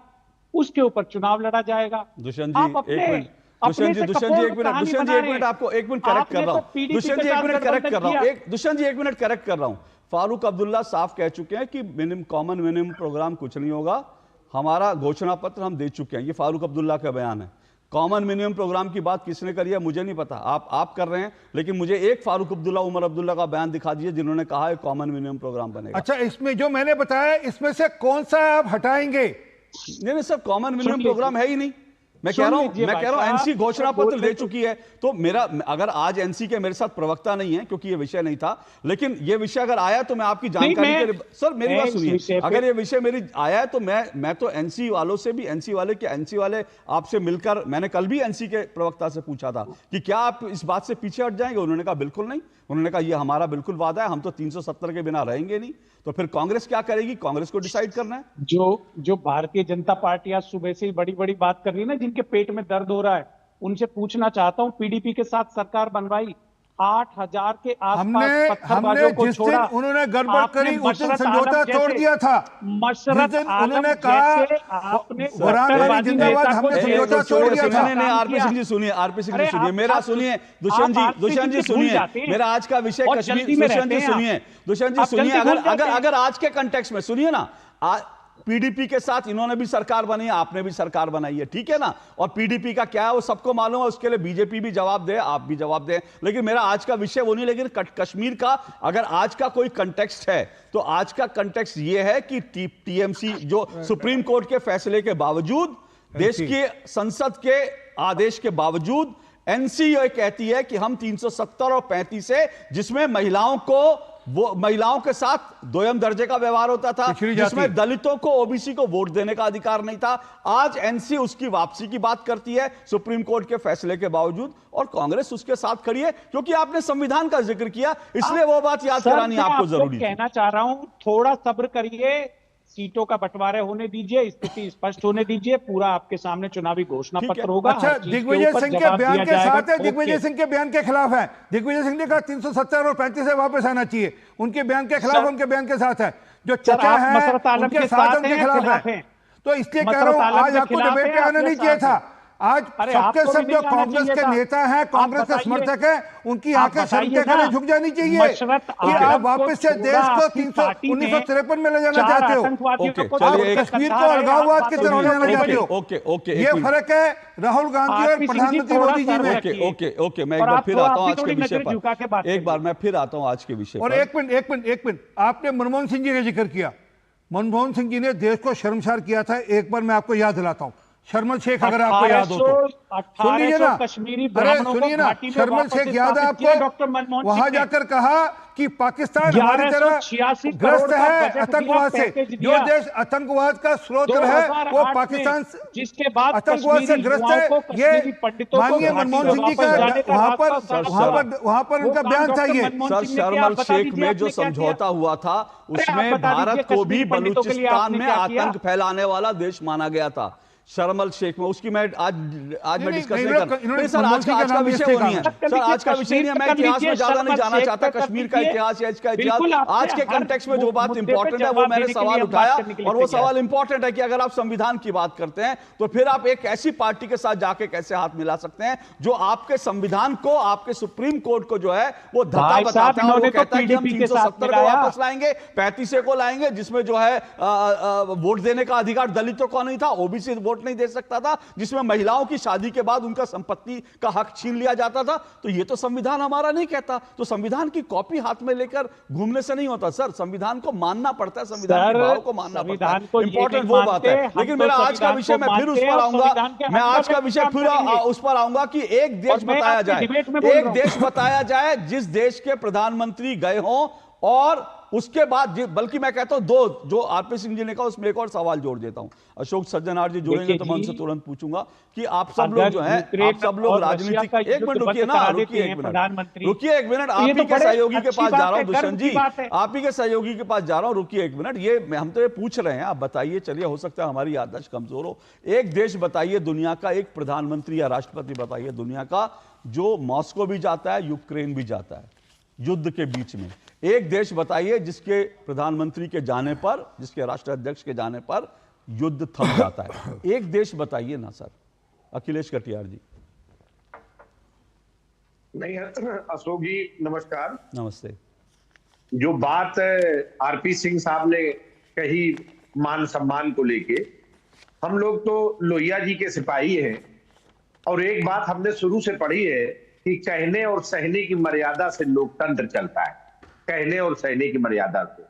उसके ऊपर चुनाव लड़ा जाएगा। दुष्यंत जी एक मिनट, दुष्यंत जी एक मिनट, आपको एक मिनट करेक्ट कर रहा हूं। दुष्यंत जी एक मिनट करेक्ट कर रहा हूं, दुष्यंत जी एक मिनट करेक्ट कर रहा हूं। फारूक अब्दुल्ला साफ कह चुके हैं कि कॉमन मिनिमम प्रोग्राम कुछ नहीं होगा, हमारा घोषणा पत्र हम दे चुके हैं। ये फारूक अब्दुल्ला का बयान है। कॉमन मिनिमम प्रोग्राम की बात किसने करी है मुझे नहीं पता, आप कर रहे हैं, लेकिन मुझे एक फारूक अब्दुल्ला, उमर अब्दुल्ला का बयान दिखा दीजिए जिन्होंने कहा है कॉमन मिनिमम प्रोग्राम बनेगा। अच्छा, इसमें जो मैंने बताया, इसमें से कौन सा आप हटाएंगे? नहीं सर, कॉमन मिनिमम प्रोग्राम है ही नहीं। मैं कह रहा हूं एनसी घोषणा पत्र दे चुकी है। तो मेरा, अगर आज एनसी के मेरे साथ प्रवक्ता नहीं है क्योंकि ये विषय नहीं था, लेकिन ये विषय अगर आया तो मैं आपकी जानकारी के लिए, सर मेरी बात सुनिए, अगर ये विषय मेरी आया है तो मैं तो एनसी वालों से भी, एनसी वाले आपसे मिलकर, मैंने कल भी एनसी के प्रवक्ता से पूछा था कि क्या आप इस बात से पीछे हट जाएंगे, उन्होंने कहा बिल्कुल नहीं। उन्होंने कहा ये हमारा बिल्कुल वादा है, हम तो 370 के बिना रहेंगे नहीं। तो फिर कांग्रेस क्या करेगी? कांग्रेस को डिसाइड करना है। जो भारतीय जनता पार्टी आज सुबह से ही बड़ी बड़ी बात कर रही है ना, जिनके पेट में दर्द हो रहा है, उनसे पूछना चाहता हूं, पीडीपी के साथ सरकार बनवाई, 8000 के आसपास पत्थरबाजों को छोड़ा, उन्होंने गड़बड़ करी, उस दिन समझौता तोड़ दिया था। उन्होंने कहा हमने समझौता तोड़ दिया था। आरपी सिंह जी सुनिए, मेरा सुनिए, दुष्यंत जी सुनिए, मेरा आज का विषय कश्मीर, दुष्यंत जी सुनिए, अगर आज के कंटेक्स्ट में सुनिए ना, पीडीपी के साथ इन्होंने भी सरकार बनाई है, आपने भी सरकार बनाई है, ठीक है ना, और पीडीपी का क्या है वो सबको मालूम है, उसके लिए बीजेपी भी जवाब दे, आप भी जवाब दें। लेकिन मेरा आज का विषय वो नहीं, लेकिन कश्मीर का अगर आज का कोई कंटेक्स्ट है तो आज का कंटेक्स्ट ये है कि टीएमसी जो सुप्रीम कोर्ट के फैसले के बावजूद, देश की संसद के आदेश के बावजूद, एनसी ये कहती है कि हम 370 और 35 से, जिसमें महिलाओं के साथ दोयम दर्जे का व्यवहार होता था, जिसमें दलितों को, ओबीसी को वोट देने का अधिकार नहीं था, आज एनसी उसकी वापसी की बात करती है सुप्रीम कोर्ट के फैसले के बावजूद, और कांग्रेस उसके साथ खड़ी है क्योंकि आपने संविधान का जिक्र किया, इसलिए वो बात याद करानी आपको जरूरी है। कहना चाह रहा हूं, थोड़ा सब्र करिए, सीटों का बंटवारा होने दीजिए, स्थिति स्पष्ट होने दीजिए, पूरा आपके सामने चुनावी घोषणा पत्र होगा। अच्छा, दिग्विजय सिंह के बयान के साथ है, दिग्विजय सिंह के बयान के खिलाफ है। दिग्विजय सिंह ने कहा 370 और 35 से वापस आना चाहिए, उनके बयान के खिलाफ, उनके बयान के साथ है। जो चचा है उनके साथ, उनके खिलाफ है। तो इसलिए कह रहा हूं आज आपको डिबेट पे आना नहीं चाहिए था। आज सबके सब जो कांग्रेस के नेता हैं, कांग्रेस के समर्थक हैं, उनकी आंखें शर्म के खड़े झुक जानी चाहिए कि आप वापस से देश को 1953 में ले जाना चाहते हो, आप कश्मीर को अलगाववाद की तरफ ले जाना चाहते हो। ये फर्क है राहुल गांधी और प्रधानमंत्री मोदी जी में। ओके मैं एक बार फिर आता हूँ आज के विषय पर, एक बार मैं फिर आता हूँ आज के विषय पर। और एक मिनट, आपने मनमोहन सिंह जी का जिक्र किया। मनमोहन सिंह जी ने देश को शर्मसार किया था। एक बार मैं आपको याद दिलाता हूं, शर्मल शेख, अगर आपको याद हो तो सुन लीजिए ना, अरे सुनिए ना, शर्मल शेख याद है आपको? वहां जाकर कहा कि पाकिस्तान हमारी तरह ग्रस्त है आतंकवाद से, जो देश आतंकवाद का स्रोत है वो पाकिस्तान जिसके बाद आतंकवाद से ग्रस्त है। ये माननीय मनमोहन सिंह जी का वहां पर उनका बयान था। ये सर शर्मल शेख में जो समझौता हुआ था उसमें भारत को भी बलूचिस्तान में आतंक फैलाने वाला देश माना गया था। शर्मल शेख में उसकी मैं आज मैं डिस्कस नहीं कर सर, आज का विषय वो नहीं है सर, आज का विषय नहीं है। मैं इतिहास में ज्यादा नहीं जाना चाहता, कश्मीर का इतिहास या इसका इतिहास। आज के कंटेक्स्ट में जो बात इंपॉर्टेंट है वो मैंने सवाल उठाया, और वो सवाल इंपॉर्टेंट है कि अगर आप संविधान की बात करते हैं तो फिर आप एक ऐसी पार्टी के साथ जाके कैसे हाथ मिला सकते हैं जो आपके संविधान को, आपके सुप्रीम कोर्ट को जो है वो धक्का बताता है और वो कहता है कि हम 370 को वापस लाएंगे, 35 को लाएंगे, जिसमें जो है वोट देने का अधिकार दलितों को नहीं था, ओबीसी वोट नहीं दे सकता था, जिसमें महिलाओं की शादी के बाद उनका संपत्ति का हक छीन लिया जाता था। तो ये तो संविधान हमारा नहीं कहता। तो संविधान की कॉपी हाथ में लेकर घूमने से नहीं होता सर, संविधान को मानना पड़ता है, संविधान के भाव को मानना पड़ता है, इंपॉर्टेंट वो बात है। लेकिन मेरा आज का विषय मैं फिर उस पर आऊंगा, मैं आज का विषय फिर उस पर आऊंगा कि एक देश बताया जाए, एक देश बताया जाए जिस देश के प्रधानमंत्री गए हों, और उसके बाद बल्कि मैं कहता हूं दो, जो आरपी सिंह जी ने कहा उसमें एक और सवाल जोड़ देता हूं। अशोक सज्जनार जी जुड़ेंगे तो मैं उनसे तुरंत पूछूंगा कि आप सब लोग जो हैं, आप सब लोग राजनीतिक, एक मिनट रुकिए ना, रुकिए एक मिनट, आप ही के सहयोगी के पास जा रहा हूं दुष्यंत जी, आप ही के सहयोगी के पास जा रहा हूं, रुकिए एक मिनट। ये हम तो ये पूछ रहे हैं, आप बताइए, चलिए हो सकता है हमारी याददाश्त कमजोर हो। एक देश बताइए दुनिया का, एक प्रधानमंत्री या राष्ट्रपति बताइए दुनिया का जो मॉस्को भी जाता है, यूक्रेन भी जाता है युद्ध के बीच में। एक देश बताइए जिसके प्रधानमंत्री के जाने पर, जिसके राष्ट्राध्यक्ष के जाने पर युद्ध थम जाता है। एक देश बताइए ना सर। अखिलेश कटियार जी। नहीं अशोक जी नमस्कार। नमस्ते। जो बात आरपी सिंह साहब ने कही मान सम्मान को लेके, हम लोग तो लोहिया जी के सिपाही हैं, और एक बात हमने शुरू से पढ़ी है कि कहने और सहने की मर्यादा से लोकतंत्र चलता है, कहने और सहने की मर्यादा से।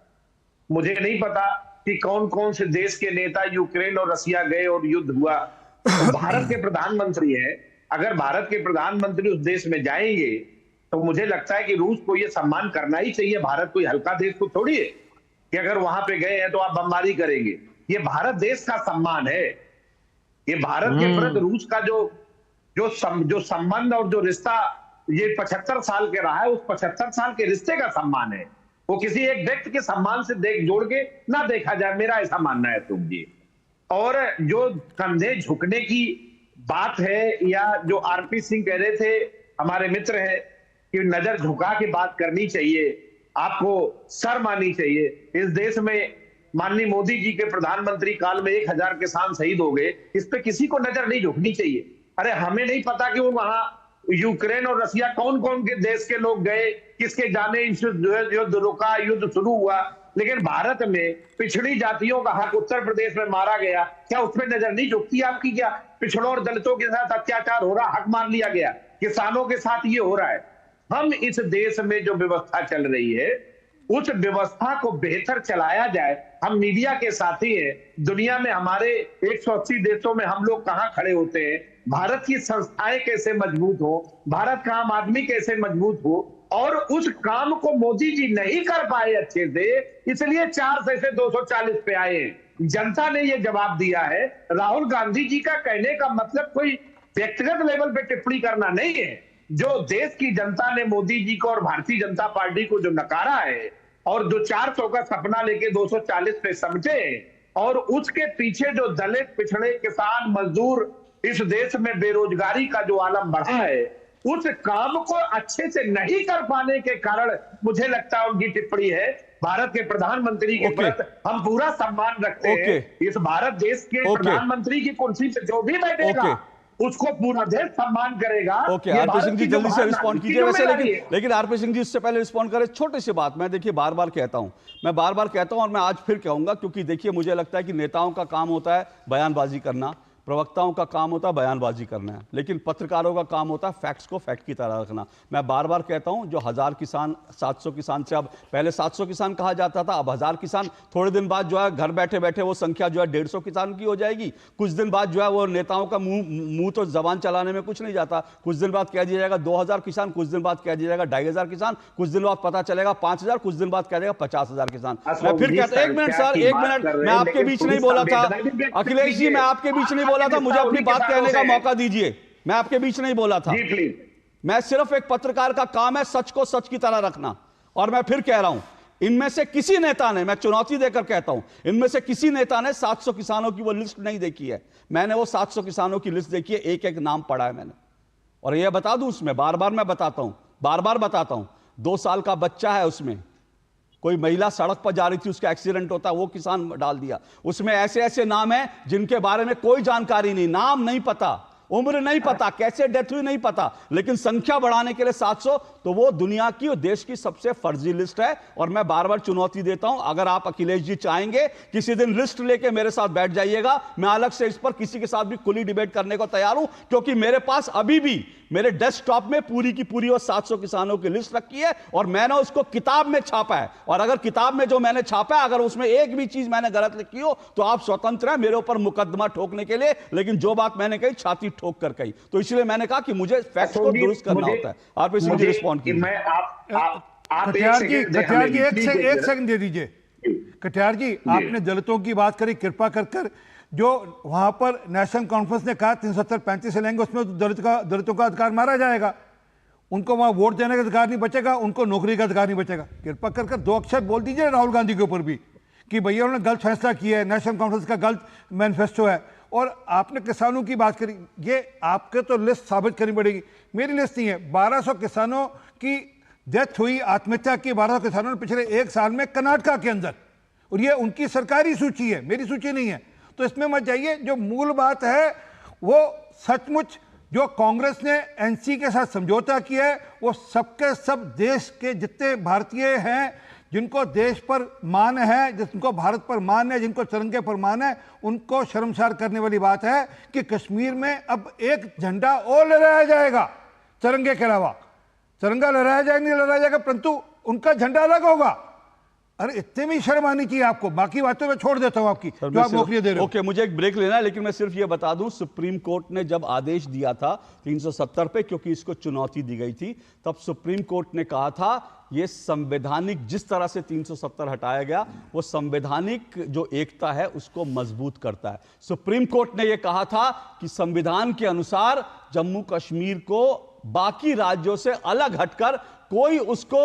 मुझे नहीं पता कि कौन कौन से देश के नेता यूक्रेन और रसिया गए और युद्ध हुआ। तो भारत के प्रधानमंत्री हैं, अगर भारत के प्रधानमंत्री उस देश में जाएंगे तो मुझे लगता है कि रूस को यह सम्मान करना ही चाहिए। भारत कोई हल्का देश तो थोड़ी है कि अगर वहां पे गए हैं तो आप बमबारी करेंगे। ये भारत देश का सम्मान है, ये भारत के प्रति रूस का जो संबंध और जो रिश्ता ये 75 साल के रहा है, उस 75 साल के रिश्ते का सम्मान है। वो किसी एक व्यक्ति के सम्मान से जोड़ के ना देखा जाए, मेरा ऐसा मानना है तुम जी। और जो कंधे झुकने की बात है, या जो आरपी सिंह कह रहे थे हमारे मित्र हैं कि नजर झुका के बात करनी चाहिए, आपको शर्म आनी चाहिए। इस देश में माननीय मोदी जी के प्रधानमंत्री काल में 1000 किसान शहीद हो गए, इस पे किसी को नजर नहीं झुकनी चाहिए। अरे हमें नहीं पता कि वो वहां यूक्रेन और रसिया कौन कौन के देश के लोग गए, किसके जाने युद्ध रुका, युद्ध शुरू हुआ, लेकिन भारत में पिछड़ी जातियों का हक उत्तर प्रदेश में मारा गया, क्या उसमें नजर नहीं झुकती आपकी? क्या पिछड़ों और दलितों के साथ अत्याचार हो रहा, हक मार लिया गया, किसानों के साथ ये हो रहा है। हम इस देश में जो व्यवस्था चल रही है उस व्यवस्था को बेहतर चलाया जाए। हम मीडिया के साथी हैं, दुनिया में हमारे 180 देशों में हम लोग कहां खड़े होते हैं, भारत की संस्थाएं कैसे मजबूत हो, भारत का आम आदमी कैसे मजबूत हो, और उस काम को मोदी जी नहीं कर पाए अच्छे से, इसलिए 400 से 240 पे आए। जनता ने यह जवाब दिया है। राहुल गांधी जी का कहने का मतलब कोई व्यक्तिगत लेवल पे टिप्पणी करना नहीं है। जो देश की जनता ने मोदी जी को और भारतीय जनता पार्टी को जो नकारा है, और जो 400 का सपना लेके 240 पे समझे, और उसके पीछे जो दलित, पिछड़े, किसान, मजदूर, इस देश में बेरोजगारी का जो आलम बढ़ा है, उस काम को अच्छे से नहीं कर पाने के कारण मुझे लगता है उनकी टिप्पणी है। भारत के प्रधानमंत्री के प्रति हम पूरा सम्मान रखते हैं। इस भारत देश के प्रधानमंत्री की कुर्सी पे जो भी बैठेगा उसको पूरा देश सम्मान करेगा। आरपी सिंह जी जल्दी से रिस्पॉन्ड कीजिए वैसे, लेकिन आरपी सिंह जी इससे पहले रिस्पॉन्ड करें, छोटी सी बात मैं देखिए बार बार कहता हूं और मैं आज फिर कहूंगा, क्योंकि देखिए मुझे लगता है कि नेताओं का काम होता है बयानबाजी करना, प्रवक्ताओं का काम होता है बयानबाजी करना है, लेकिन पत्रकारों का काम होता है फैक्ट्स को फैक्ट की तरह रखना। मैं बार बार कहता हूं, जो 1000 किसान 700 किसान से अब पहले 700 किसान कहा जाता था, अब 1000 किसान, थोड़े दिन बाद जो है घर बैठे बैठे वो संख्या जो है 150 किसान की हो जाएगी। कुछ दिन बाद जो है वो नेताओं का मुंह तो जबान चलाने में कुछ नहीं जाता, कुछ दिन बाद कह दिया जाएगा 2000 किसान, कुछ दिन बाद कह दिया जाएगा 2500 किसान, कुछ दिन बाद पता चलेगा 5000, कुछ दिन बाद कह देगा 50000 किसान। मैं फिर कहता हूं, एक मिनट सर, एक मिनट, मैं आपके बीच नहीं बोला था अखिलेश जी, मैं आपके बीच नहीं बोला था, मुझे अपनी बात कहने का मौका दीजिए। मैं आपके बीच नहीं बोला था, मैं सिर्फ एक पत्रकार का काम है सच को सच की तरह रखना। और मैं फिर कह रहा हूं, इनमें से किसी नेता ने, मैं चुनौती देकर कहता हूं, इनमें से किसी नेता ने 700 किसानों की वो लिस्ट नहीं देखी है। मैंने वो 700 किसानों की लिस्ट देखी है, एक एक नाम पढ़ा है मैंने, और यह बता दूं उसमें बार बार मैं बताता हूं, बार बार बताता हूं, 2 साल का बच्चा है उसमें, कोई महिला सड़क पर जा रही थी, उसका एक्सीडेंट होता, वो किसान डाल दिया उसमें। ऐसे ऐसे नाम हैं जिनके बारे में कोई जानकारी नहीं, नाम नहीं पता, उम्र नहीं पता, कैसे डेथ हुई नहीं पता, लेकिन संख्या बढ़ाने के लिए 700, तो वो दुनिया की और देश की सबसे फर्जी लिस्ट है। और मैं बार बार चुनौती देता हूं, अगर आप अखिलेश जी चाहेंगे किसी दिन लिस्ट लेके मेरे साथ बैठ जाइएगा, मैं अलग से इस पर किसी के साथ भी खुली डिबेट करने को तैयार हूं, क्योंकि मेरे पास अभी भी मेरे डेस्कटॉप में पूरी की पूरी वो 700 किसानों की लिस्ट रखी है, और मैंने उसको किताब में छापा है। और अगर किताब में जो मैंने छापा है, अगर उसमें एक भी चीज मैंने गलत लिखी हो तो आप स्वतंत्र हैं मेरे ऊपर मुकदमा ठोकने के लिए, लेकिन जो बात मैंने कही छाती ठोक कर कही, तो इसलिए मैंने कहा कि मुझे फैक्ट्स को दुरुस्त करना होता है। आप इस मुझे रिस्पॉन्ड कीजिए। कटियार जी एक सेकंड दे दीजिए। कटियार जी, आपने दलितों की बात करी, कृपा कर जो वहां पर नेशनल कॉन्फ्रेंस ने कहा 370-35 से लेंगे, उसमें तो दलितों का अधिकार मारा जाएगा, उनको वहां वोट देने का अधिकार नहीं बचेगा, उनको नौकरी का अधिकार नहीं बचेगा। कृपा कर 2 अक्षर बोल दीजिए राहुल गांधी के ऊपर भी कि भैया उन्होंने गलत फैसला किया है, नेशनल कॉन्फ्रेंस का गलत मैनिफेस्टो है। और आपने किसानों की बात करी, ये आपके तो लिस्ट साबित करनी पड़ेगी, मेरी लिस्ट नहीं है। 1200 किसानों की डेथ हुई, आत्महत्या की 1200 किसानों ने पिछले 1 साल में कर्नाटका के अंदर, और ये उनकी सरकारी सूची है, मेरी सूची नहीं है। तो इसमें मत जाइए, जो मूल बात है वो सचमुच जो कांग्रेस ने एनसी के साथ समझौता किया है, वो सबके सब देश के जितने भारतीय हैं जिनको देश पर मान है, जिनको भारत पर मान है, जिनको तिरंगे पर मान है, उनको शर्मसार करने वाली बात है कि कश्मीर में अब एक झंडा और लहराया जाएगा तिरंगे के अलावा। तिरंगा लहराया जाएगा नहीं लहराया जाएगा, परंतु उनका झंडा अलग होगा। अरे इतने में शर्म आनी चाहिए आपको, बाकी बातों में छोड़ देता हूं आपकी जो आप नौकरी दे रहे हो। ओके, मुझे एक ब्रेक लेना है, लेकिन मैं सिर्फ ये बता दूं, सुप्रीम कोर्ट ने जब आदेश दिया था 370 पे, क्योंकि इसको चुनौती दी गई थी, तब सुप्रीम कोर्ट ने कहा था ये संवैधानिक, जिस तरह से 370 हटाया गया वो संवैधानिक जो एकता है उसको मजबूत करता है। सुप्रीम कोर्ट ने यह कहा था कि संविधान के अनुसार जम्मू कश्मीर को बाकी राज्यों से अलग हटकर कोई उसको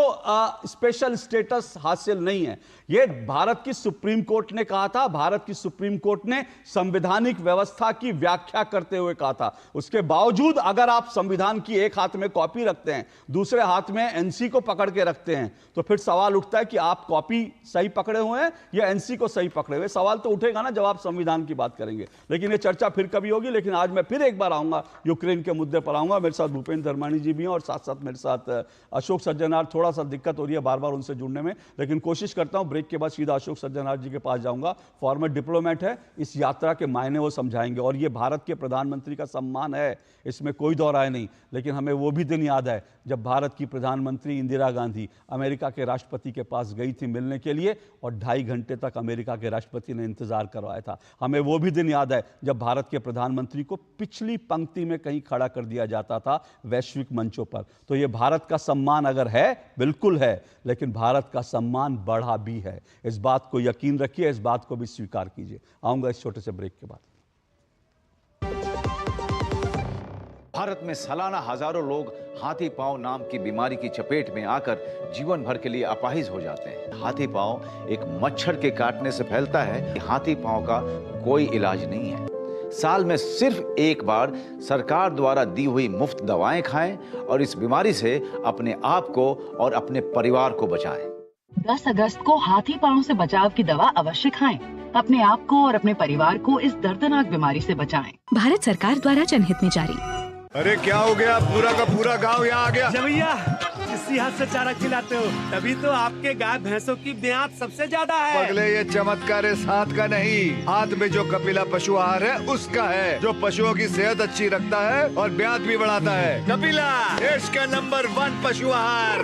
स्पेशल स्टेटस हासिल नहीं है। यह भारत की सुप्रीम कोर्ट ने कहा था। भारत की सुप्रीम कोर्ट ने संवैधानिक व्यवस्था की व्याख्या करते हुए कहा था। उसके बावजूद अगर आप संविधान की एक हाथ में कॉपी रखते हैं, दूसरे हाथ में एनसी को पकड़ के रखते हैं, तो फिर सवाल उठता है कि आप कॉपी सही पकड़े हुए हैं या एनसी को सही पकड़े हुए। सवाल तो उठेगा ना जब आप संविधान की बात करेंगे। लेकिन यह चर्चा फिर कभी होगी। लेकिन आज मैं फिर एक बार आऊंगा, यूक्रेन के मुद्दे पर आऊंगा। मेरे साथ भूपेंद्र धर्माणी जी भी हैं और साथ साथ मेरे साथ अशोक सज्जनार। थोड़ा सा दिक्कत हो रही है बार बार उनसे जुड़ने में, लेकिन कोशिश करता हूं ब्रेक के बाद सीधा अशोक सज्जनार जी के पास जाऊंगा। फॉर्मर डिप्लोमेट है, इस यात्रा के मायने वो समझाएंगे। और ये भारत के प्रधानमंत्री का सम्मान है, इसमें कोई दो राय नहीं। लेकिन हमें वो भी दिन याद है जब भारत की प्रधानमंत्री इंदिरा गांधी अमेरिका के राष्ट्रपति के पास गई थी मिलने के लिए, और 2.5 घंटे तक अमेरिका के राष्ट्रपति ने इंतजार करवाया था। हमें वो भी दिन याद है जब भारत के प्रधानमंत्री को पिछली पंक्ति में कहीं खड़ा कर दिया जाता था वैश्विक मंचों पर। तो ये भारत का सम्मान अगर है, बिल्कुल है, लेकिन भारत का सम्मान बढ़ा भी है। इस बात को यकीन रखिए, इस बात को भी स्वीकार कीजिए। आऊंगा इस छोटे से ब्रेक के बाद। भारत में सालाना हजारों लोग हाथी पांव नाम की बीमारी की चपेट में आकर जीवन भर के लिए अपाहिज हो जाते हैं। हाथी पांव एक मच्छर के काटने से फैलता है। हाथी पांव का कोई इलाज नहीं है। साल में सिर्फ एक बार सरकार द्वारा दी हुई मुफ्त दवाएं खाएं और इस बीमारी से अपने आप को और अपने परिवार को बचाएं। 10 अगस्त को हाथी पांव से बचाव की दवा अवश्य खाएं। अपने आप को और अपने परिवार को इस दर्दनाक बीमारी से बचाएं। भारत सरकार द्वारा जनहित में जारी। अरे क्या हो गया, पूरा का पूरा गांव यहाँ आ गया। भैया इसी हाथ से चारा खिलाते हो, तभी तो आपके गाय भैंसों की ब्याज सबसे ज्यादा है। पगले, ये चमत्कार इस हाथ का नहीं, हाथ में जो कपिला पशु आहार है उसका है, जो पशुओं की सेहत अच्छी रखता है और ब्याज भी बढ़ाता है। कपिला देश का नंबर 1 पशु आहार।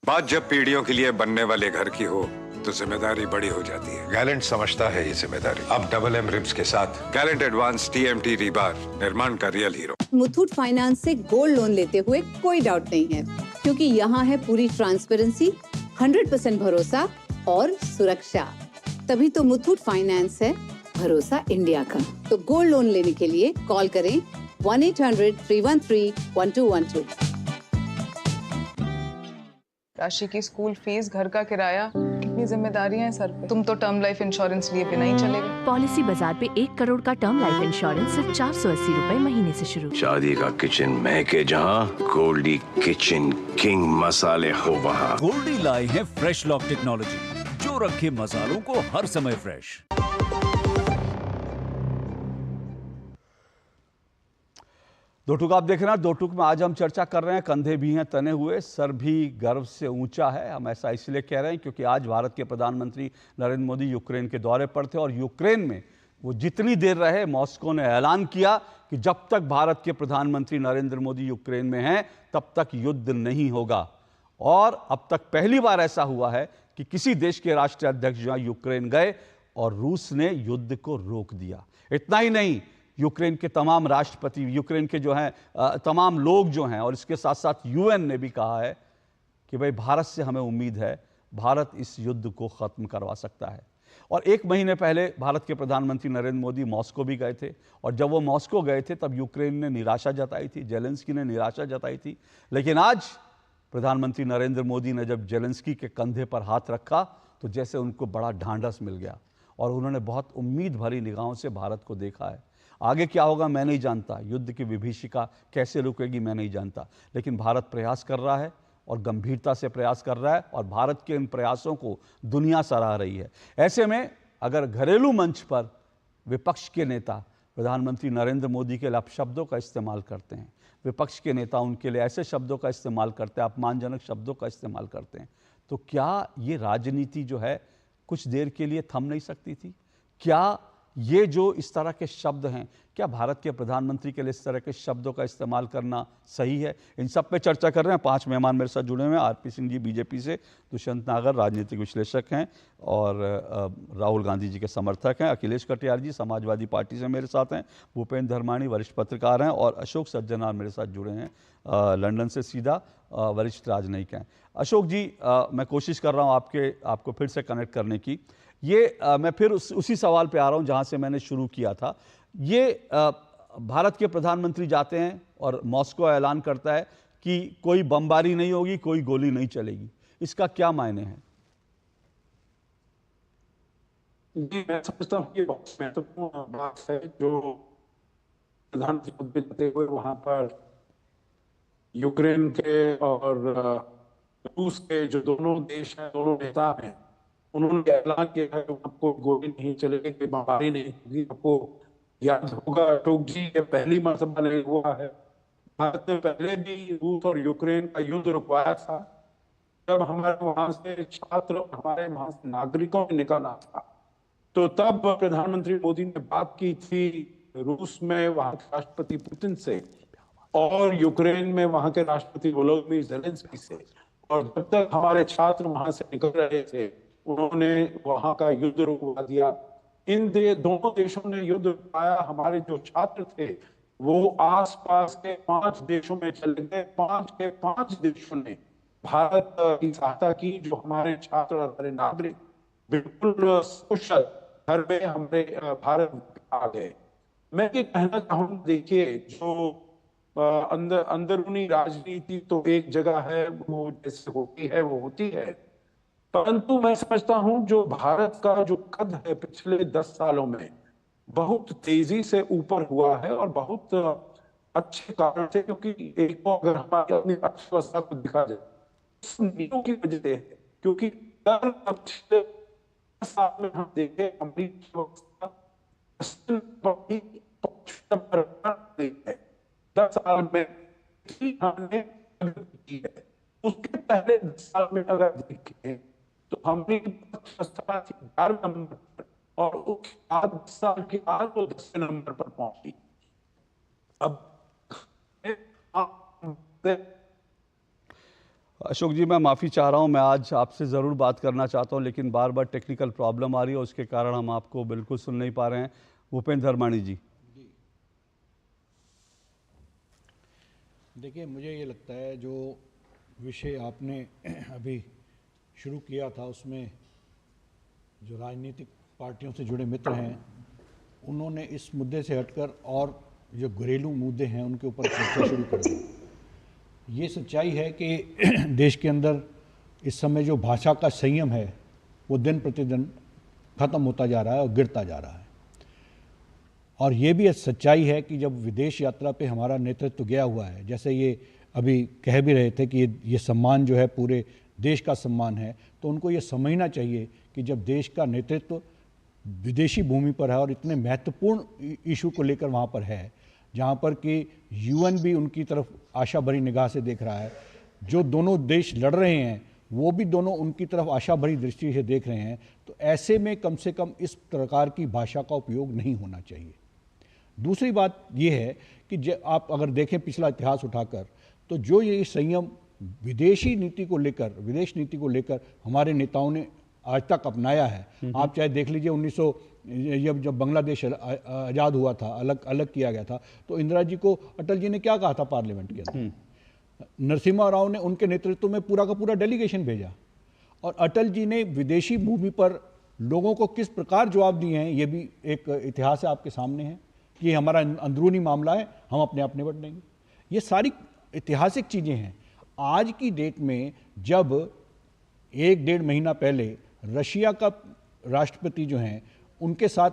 बात जब पीढ़ियों के लिए बनने वाले घर की हो तो जिम्मेदारी बड़ी हो जाती है। गैलेंट समझता है ये जिम्मेदारी। अब डबल एम रिब्स के साथ गैलेंट एडवांस TMT रीबार, निर्माण का रियल हीरो। मुथूट फाइनेंस से गोल्ड लोन लेते हुए कोई डाउट नहीं है, क्योंकि यहाँ है पूरी ट्रांसपेरेंसी, 100% भरोसा और सुरक्षा। तभी तो मुथूट फाइनेंस है भरोसा इंडिया का। तो गोल्ड लोन लेने के लिए कॉल करें 1-800-313-1212। राशि की स्कूल फीस, घर का किराया, कितनी जिम्मेदारियां हैं सर पे। तुम तो टर्म लाइफ इंश्योरेंस लिए बिना ही चले गए। पॉलिसी बाजार पे 1 करोड़ का टर्म लाइफ इंश्योरेंस सिर्फ 480 रुपए महीने से शुरू। शादी का किचन महके जहाँ, गोल्डी किचन किंग मसाले हो वहाँ। गोल्डी लाई है फ्रेश लॉक टेक्नोलॉजी, जो रखे मसालों को हर समय फ्रेश। दो टूक आप देख रहे हैं। दो टूक में आज हम चर्चा कर रहे हैं, कंधे भी हैं तने हुए, सर भी गर्व से ऊंचा है। हम ऐसा इसलिए कह रहे हैं क्योंकि आज भारत के प्रधानमंत्री नरेंद्र मोदी यूक्रेन के दौरे पर थे और यूक्रेन में वो जितनी देर रहे, मॉस्को ने ऐलान किया कि जब तक भारत के प्रधानमंत्री नरेंद्र मोदी यूक्रेन में हैं तब तक युद्ध नहीं होगा। और अब तक पहली बार ऐसा हुआ है कि किसी देश के राष्ट्रीय अध्यक्ष जहां यूक्रेन गए और रूस ने युद्ध को रोक दिया। इतना ही नहीं, यूक्रेन के तमाम राष्ट्रपति, यूक्रेन के जो हैं तमाम लोग जो हैं, और इसके साथ साथ UN ने भी कहा है कि भाई भारत से हमें उम्मीद है, भारत इस युद्ध को ख़त्म करवा सकता है। और 1 महीने पहले भारत के प्रधानमंत्री नरेंद्र मोदी मॉस्को भी गए थे, और जब वो मॉस्को गए थे तब यूक्रेन ने निराशा जताई थी, जेलेंस्की ने निराशा जताई थी। लेकिन आज प्रधानमंत्री नरेंद्र मोदी ने जब जेलेंस्की के कंधे पर हाथ रखा तो जैसे उनको बड़ा ढांढस मिल गया और उन्होंने बहुत उम्मीद भरी निगाहों से भारत को देखा है। आगे क्या होगा मैं नहीं जानता, युद्ध की विभीषिका कैसे रुकेगी मैं नहीं जानता, लेकिन भारत प्रयास कर रहा है और गंभीरता से प्रयास कर रहा है और भारत के इन प्रयासों को दुनिया सराह रही है। ऐसे में अगर घरेलू मंच पर विपक्ष के नेता प्रधानमंत्री नरेंद्र मोदी के लिए अपशब्दों का इस्तेमाल करते हैं, विपक्ष के नेता उनके लिए ऐसे शब्दों का इस्तेमाल करते हैं, अपमानजनक शब्दों का इस्तेमाल करते हैं, तो क्या ये राजनीति जो है कुछ देर के लिए थम नहीं सकती थी? क्या ये जो इस तरह के शब्द हैं, क्या भारत के प्रधानमंत्री के लिए इस तरह के शब्दों का इस्तेमाल करना सही है? इन सब पे चर्चा कर रहे हैं। 5 मेहमान मेरे साथ जुड़े हुए हैं। RP सिंह जी BJP से, दुष्यंत नागर राजनीतिक विश्लेषक हैं और राहुल गांधी जी के समर्थक हैं, अखिलेश कटियार जी समाजवादी पार्टी से मेरे साथ हैं, भूपेंद्र धर्माणी वरिष्ठ पत्रकार हैं और अशोक सज्जनार मेरे साथ जुड़े हैं लंदन से सीधा, वरिष्ठ राजनयिक हैं। अशोक जी, मैं कोशिश कर रहा हूँ आपको फिर से कनेक्ट करने की। मैं फिर उसी सवाल पे आ रहा हूँ जहाँ से मैंने शुरू किया था। भारत के प्रधानमंत्री जाते हैं और मॉस्को ऐलान करता है कि कोई बमबारी नहीं होगी, कोई गोली नहीं चलेगी, इसका क्या मायने हैं? जी, मैं समझता हूँ कि बहुत महत्वपूर्ण बात है जो प्रधानमंत्री मोदी जाते हुए वहां पर यूक्रेन के और रूस के जो दोनों देश हैं, दोनों नेता हैं, उन्होंने ऐलान किया है कि आपको गोली नहीं चलेगी, कोई बमबारी नहीं होगी। आपको याद होगा अशोक जी, ये पहली मर्तबा नहीं हुआ है। भारत ने पहले भी रूस और यूक्रेन का युद्ध रुकवाया था जब हमारे वहां से छात्र, हमारे वहां से नागरिकों ने निकलना था, तो तब प्रधानमंत्री मोदी ने बात की थी रूस में वहां के राष्ट्रपति पुतिन से और यूक्रेन में वहां के राष्ट्रपति वोलोदिमीर ज़ेलेंस्की से। और जब तक हमारे छात्र वहां से निकल रहे थे उन्होंने वहां का युद्ध रुकवा दिया। दोनों देशों ने युद्ध रुकवाया। हमारे जो छात्र थे वो आसपास के 5 देशों में चले गए। 5 के 5 देशों ने भारत की सहायता की। जो हमारे छात्र और हमारे नागरिक बिल्कुल कुशल घर में हमारे भारत आ गए। मैं ये कहना चाहूँ, देखिए जो अंदरूनी राजनीति तो एक जगह है, वो जैसे होती है वो होती है, परंतु मैं समझता हूं जो भारत का जो कद है पिछले 10 सालों में, बहुत तेजी से ऊपर हुआ है और बहुत अच्छे कारण से, क्योंकि एक तो अगर हमारी अपनी अर्थव्यवस्था को देखा जाए इस नीतियों की वजह से है, क्योंकि पिछले साल में हम देखें हमारी अर्थव्यवस्था 10 साल में हमने की है। उसके पहले 10 साल में अगर देखें तो हमारी अर्थव्यवस्था 11वें नंबर पर और उसके बाद 10 साल के बाद वो 10वें नंबर पर पहुंची। अब अशोक जी, मैं माफ़ी चाह रहा हूं, मैं आज आपसे ज़रूर बात करना चाहता हूं लेकिन बार बार टेक्निकल प्रॉब्लम आ रही है, उसके कारण हम आपको बिल्कुल सुन नहीं पा रहे हैं। भूपेंद्र धर्माणी जी। देखिए, मुझे ये लगता है जो विषय आपने अभी शुरू किया था उसमें जो राजनीतिक पार्टियों से जुड़े मित्र हैं उन्होंने इस मुद्दे से हटकर और जो घरेलू मुद्दे हैं उनके ऊपर चर्चा शुरू कर दी। ये सच्चाई है कि देश के अंदर इस समय जो भाषा का संयम है वो दिन प्रतिदिन ख़त्म होता जा रहा है और गिरता जा रहा है। और ये भी सच्चाई है कि जब विदेश यात्रा पे हमारा नेतृत्व गया हुआ है, जैसे ये अभी कह भी रहे थे कि ये सम्मान जो है पूरे देश का सम्मान है, तो उनको ये समझना चाहिए कि जब देश का नेतृत्व विदेशी भूमि पर है और इतने महत्वपूर्ण इशू को लेकर वहाँ पर है, जहाँ पर कि यूएन भी उनकी तरफ आशा भरी निगाह से देख रहा है, जो दोनों देश लड़ रहे हैं वो भी दोनों उनकी तरफ आशा भरी दृष्टि से देख रहे हैं, तो ऐसे में कम से कम इस प्रकार की भाषा का उपयोग नहीं होना चाहिए। दूसरी बात यह है कि आप अगर देखें पिछला इतिहास उठाकर, तो जो ये संयम विदेशी नीति को लेकर, विदेश नीति को लेकर हमारे नेताओं ने आज तक अपनाया है, आप चाहे देख लीजिए जब बांग्लादेश आज़ाद हुआ था, अलग किया गया था, तो इंदिरा जी को अटल जी ने क्या कहा था पार्लियामेंट के अंदर, नरसिम्हा राव ने उनके नेतृत्व में पूरा का पूरा डेलीगेशन भेजा और अटल जी ने विदेशी भूमि पर लोगों को किस प्रकार जवाब दिए हैं, ये भी एक इतिहास है आपके सामने है कि हमारा अंदरूनी मामला है, हम अपने आप निपट लेंगे। ये सारी ऐतिहासिक चीज़ें हैं। आज की डेट में जब 1-1.5 महीना पहले रशिया का राष्ट्रपति जो हैं उनके साथ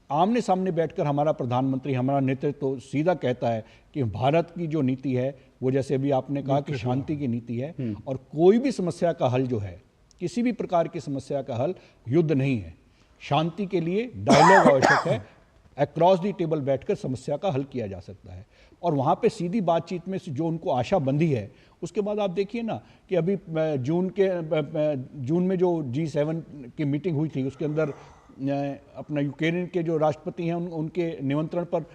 आमने सामने बैठकर हमारा प्रधानमंत्री, हमारा नेतृत्व सीधा कहता है कि भारत की जो नीति है वो, जैसे अभी आपने कहा कि शांति की नीति है और कोई भी समस्या का हल जो है, किसी भी प्रकार की समस्या का हल युद्ध नहीं है, शांति के लिए डायलॉग आवश्यक है, अक्रॉस दी टेबल बैठकर समस्या का हल किया जा सकता है। और वहाँ पे सीधी बातचीत में जो उनको आशा बंधी है, उसके बाद आप देखिए ना कि अभी जून में जो G7 की मीटिंग हुई थी उसके अंदर अपना यूक्रेन के जो राष्ट्रपति हैं उनके निमंत्रण पर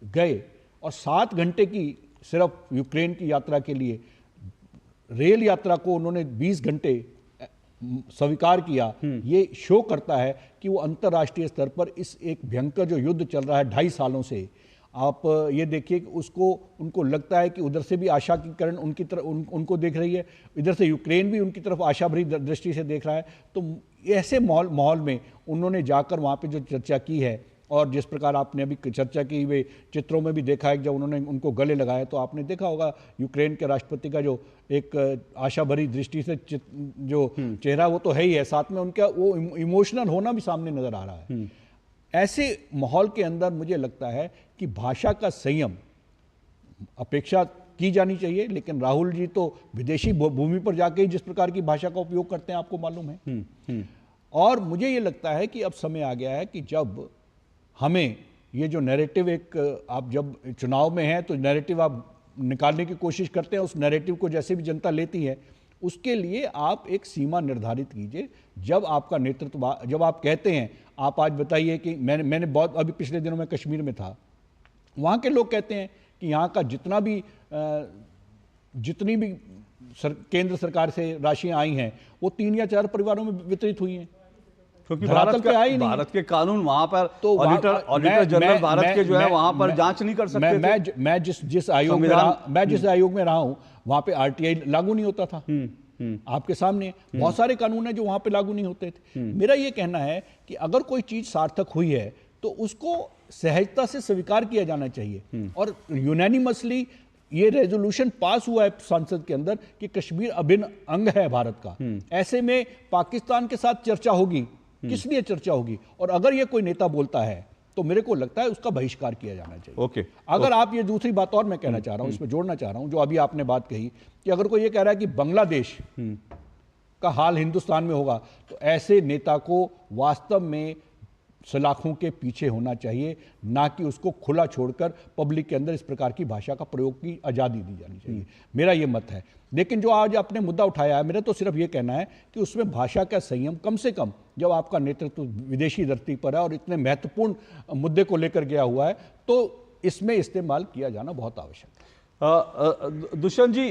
गए और 7 घंटे की सिर्फ यूक्रेन की यात्रा के लिए रेल यात्रा को उन्होंने 20 घंटे स्वीकार किया। ये शो करता है कि वो अंतर्राष्ट्रीय स्तर पर इस एक भयंकर जो युद्ध चल रहा है 2.5 सालों से, आप ये देखिए कि उनको लगता है कि उधर से भी आशा की किरण उनकी तरफ उनको देख रही है, इधर से यूक्रेन भी उनकी तरफ आशा भरी दृष्टि से देख रहा है। तो ऐसे माहौल में उन्होंने जाकर वहाँ पे जो चर्चा की है और जिस प्रकार आपने अभी चर्चा की वे चित्रों में भी देखा है, जब उन्होंने उनको गले लगाया तो आपने देखा होगा यूक्रेन के राष्ट्रपति का जो एक आशा भरी दृष्टि से जो चेहरा वो तो है ही है, साथ में उनका वो इमोशनल होना भी सामने नजर आ रहा है। ऐसे माहौल के अंदर मुझे लगता है कि भाषा का संयम अपेक्षा की जानी चाहिए, लेकिन राहुल जी तो विदेशी भूमि पर जाके ही जिस प्रकार की भाषा का उपयोग करते हैं आपको मालूम है। और मुझे ये लगता है कि अब समय आ गया है कि जब हमें ये जो नैरेटिव आप जब चुनाव में हैं तो नैरेटिव आप निकालने की कोशिश करते हैं, उस नैरेटिव को जैसे भी जनता लेती है उसके लिए आप एक सीमा निर्धारित कीजिए। जब आपका नेतृत्व, जब आप कहते हैं, आप आज बताइए कि मैंने बहुत अभी पिछले दिनों में कश्मीर में था, वहाँ के लोग कहते हैं कि यहाँ का जितनी भी केंद्र सरकार से राशियाँ आई हैं वो 3 या 4 परिवारों में वितरित हुई हैं, क्योंकि भारत के कानून वहां पर तो ऑडिटर जनरल भारत के जो है वहां पर जांच नहीं कर सकते। मैं जिस आयोग में रहा हूं वहां पे आरटीआई लागू नहीं होता था। आपके सामने बहुत सारे कानून है जो वहां पे लागू नहीं होते थे। मेरा ये कहना है कि अगर कोई चीज सार्थक हुई है तो उसको सहजता से स्वीकार किया जाना चाहिए। और यूनानिमसली ये रेजोल्यूशन पास हुआ है संसद के अंदर कि कश्मीर अभिन्न अंग है भारत का। ऐसे में पाकिस्तान के साथ चर्चा होगी, किस लिए चर्चा होगी? और अगर ये कोई नेता बोलता है तो मेरे को लगता है उसका बहिष्कार किया जाना चाहिए। ओके। अगर आप ये दूसरी बात और मैं कहना चाह रहा हूं, इसमें जोड़ना चाह रहा हूं, जो अभी आपने बात कही कि अगर कोई ये कह रहा है कि बांग्लादेश का हाल हिंदुस्तान में होगा, तो ऐसे नेता को वास्तव में सलाखों के पीछे होना चाहिए, ना कि उसको खुला छोड़कर पब्लिक के अंदर इस प्रकार की भाषा का प्रयोग की आज़ादी दी जानी चाहिए। मेरा ये मत है। लेकिन जो आज आपने मुद्दा उठाया है, मेरा तो सिर्फ ये कहना है कि उसमें भाषा का संयम, कम से कम जब आपका नेतृत्व विदेशी धरती पर है और इतने महत्वपूर्ण मुद्दे को लेकर गया हुआ है, तो इसमें इस्तेमाल किया जाना बहुत आवश्यक है। दुष्यंत जी,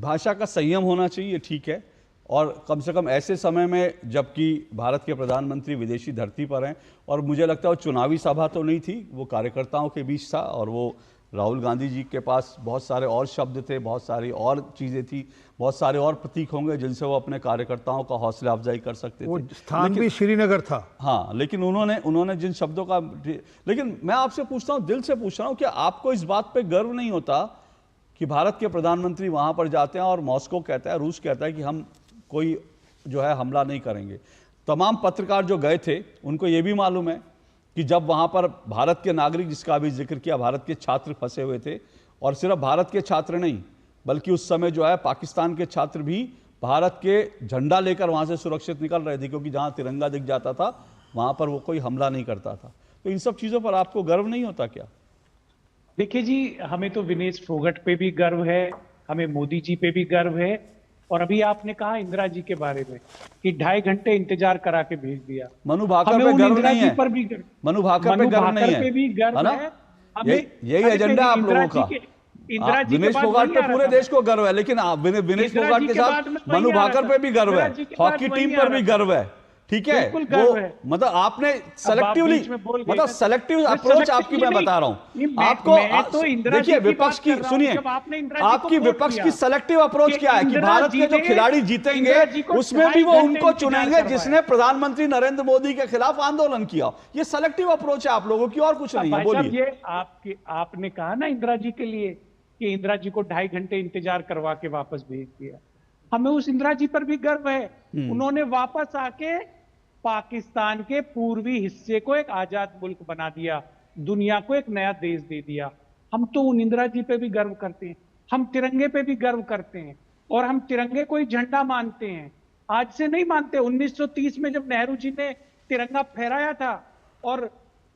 भाषा का संयम होना चाहिए, ठीक है, और कम से कम ऐसे समय में जबकि भारत के प्रधानमंत्री विदेशी धरती पर हैं, और मुझे लगता है वो चुनावी सभा तो नहीं थी, वो कार्यकर्ताओं के बीच था, और वो राहुल गांधी जी के पास बहुत सारे और शब्द थे, बहुत सारी और चीज़ें थी, बहुत सारे और प्रतीक होंगे जिनसे वो अपने कार्यकर्ताओं का हौसला अफजाई कर सकते थे। वो स्थान भी श्रीनगर था। हाँ, लेकिन उन्होंने जिन शब्दों का, लेकिन मैं आपसे पूछता हूँ, दिल से पूछ रहा हूँ, कि आपको इस बात पे गर्व नहीं होता कि भारत के प्रधानमंत्री वहाँ पर जाते हैं और मॉस्को कहता है, रूस कहता है कि हम कोई जो है हमला नहीं करेंगे। तमाम पत्रकार जो गए थे उनको ये भी मालूम है कि जब वहाँ पर भारत के नागरिक, जिसका अभी जिक्र किया, भारत के छात्र फंसे हुए थे, और सिर्फ भारत के छात्र नहीं बल्कि उस समय जो है पाकिस्तान के छात्र भी भारत के झंडा लेकर वहाँ से सुरक्षित निकल रहे थे, क्योंकि जहाँ तिरंगा दिख जाता था वहाँ पर वो कोई हमला नहीं करता था। तो इन सब चीज़ों पर आपको गर्व नहीं होता क्या? देखिए जी, हमें तो विनेश फोगट पे भी गर्व है, हमें मोदी जी पे भी गर्व है, और अभी आपने कहा इंदिरा जी के बारे में कि 2.5 घंटे इंतजार करा के भेज दिया। मनु भाकर पे गर्व नहीं है, मनु भाकर पे गर्व नहीं है, भी गर्व है। यही एजेंडा आप लोगों का। विनेश फोगाट पे पूरे देश को गर्व है, लेकिन विनेश फोगाट के साथ मनु भाकर पे भी गर्व है, हॉकी टीम पर भी गर्व है, ठीक है। वो मतलब आपने सेलेक्टिवली, मतलब सेलेक्टिव अप्रोच आपकी मैं बता रहा हूं आपको। देखिए विपक्ष की, सुनिए, आपकी विपक्ष की सेलेक्टिव अप्रोच क्या है कि भारत के जो खिलाड़ी जीतेंगे उसमें भी वो उनको चुनेंगे जिसने प्रधानमंत्री नरेंद्र मोदी के खिलाफ आंदोलन किया। ये सेलेक्टिव अप्रोच है आप लोगों की, और कुछ नहीं है। बोलिए। आपने कहा ना इंदिरा जी के लिए कि इंदिरा जी को 2.5 घंटे इंतजार करवा के वापस भेज दिया, हमें उस इंदिरा जी पर भी गर्व है। उन्होंने वापस आके पाकिस्तान के पूर्वी हिस्से को एक आजाद मुल्क बना दिया, दुनिया को एक नया देश दे दिया। हम तो उन इंदिरा जी पे भी गर्व करते हैं, हम तिरंगे पे भी गर्व करते हैं, और हम तिरंगे को ही झंडा मानते हैं, आज से नहीं मानते। 1930 में जब नेहरू जी ने तिरंगा फहराया था और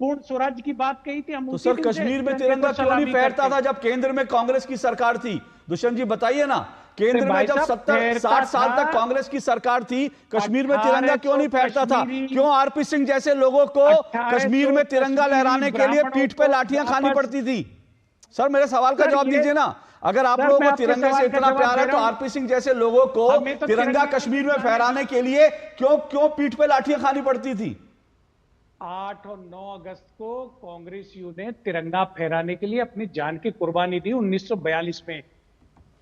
पूर्ण स्वराज की बात कही थी, हम तो सर कश्मीर में तिरंगा क्यों नहीं फहरता था जब केंद्र में कांग्रेस की सरकार थी? दुष्यंत जी बताइए ना, केंद्र में जब 70-60 साल तक कांग्रेस की सरकार थी, कश्मीर में तिरंगा क्यों नहीं फहरता था? क्यों आरपी सिंह जैसे लोगों को कश्मीर में तिरंगा लहराने के लिए पीठ पे लाठियां खानी पड़ती थी? सर मेरे सवाल का जवाब दीजिए ना। अगर आप लोगों को तिरंगे से इतना प्यार है तो आरपी सिंह जैसे लोगों को तिरंगा कश्मीर में फहराने के लिए क्यों पीठ पे लाठियां खानी पड़ती थी? 8 और 9 अगस्त को कांग्रेसियों ने तिरंगा फहराने के लिए अपनी जान की कुर्बानी दी। 1942 में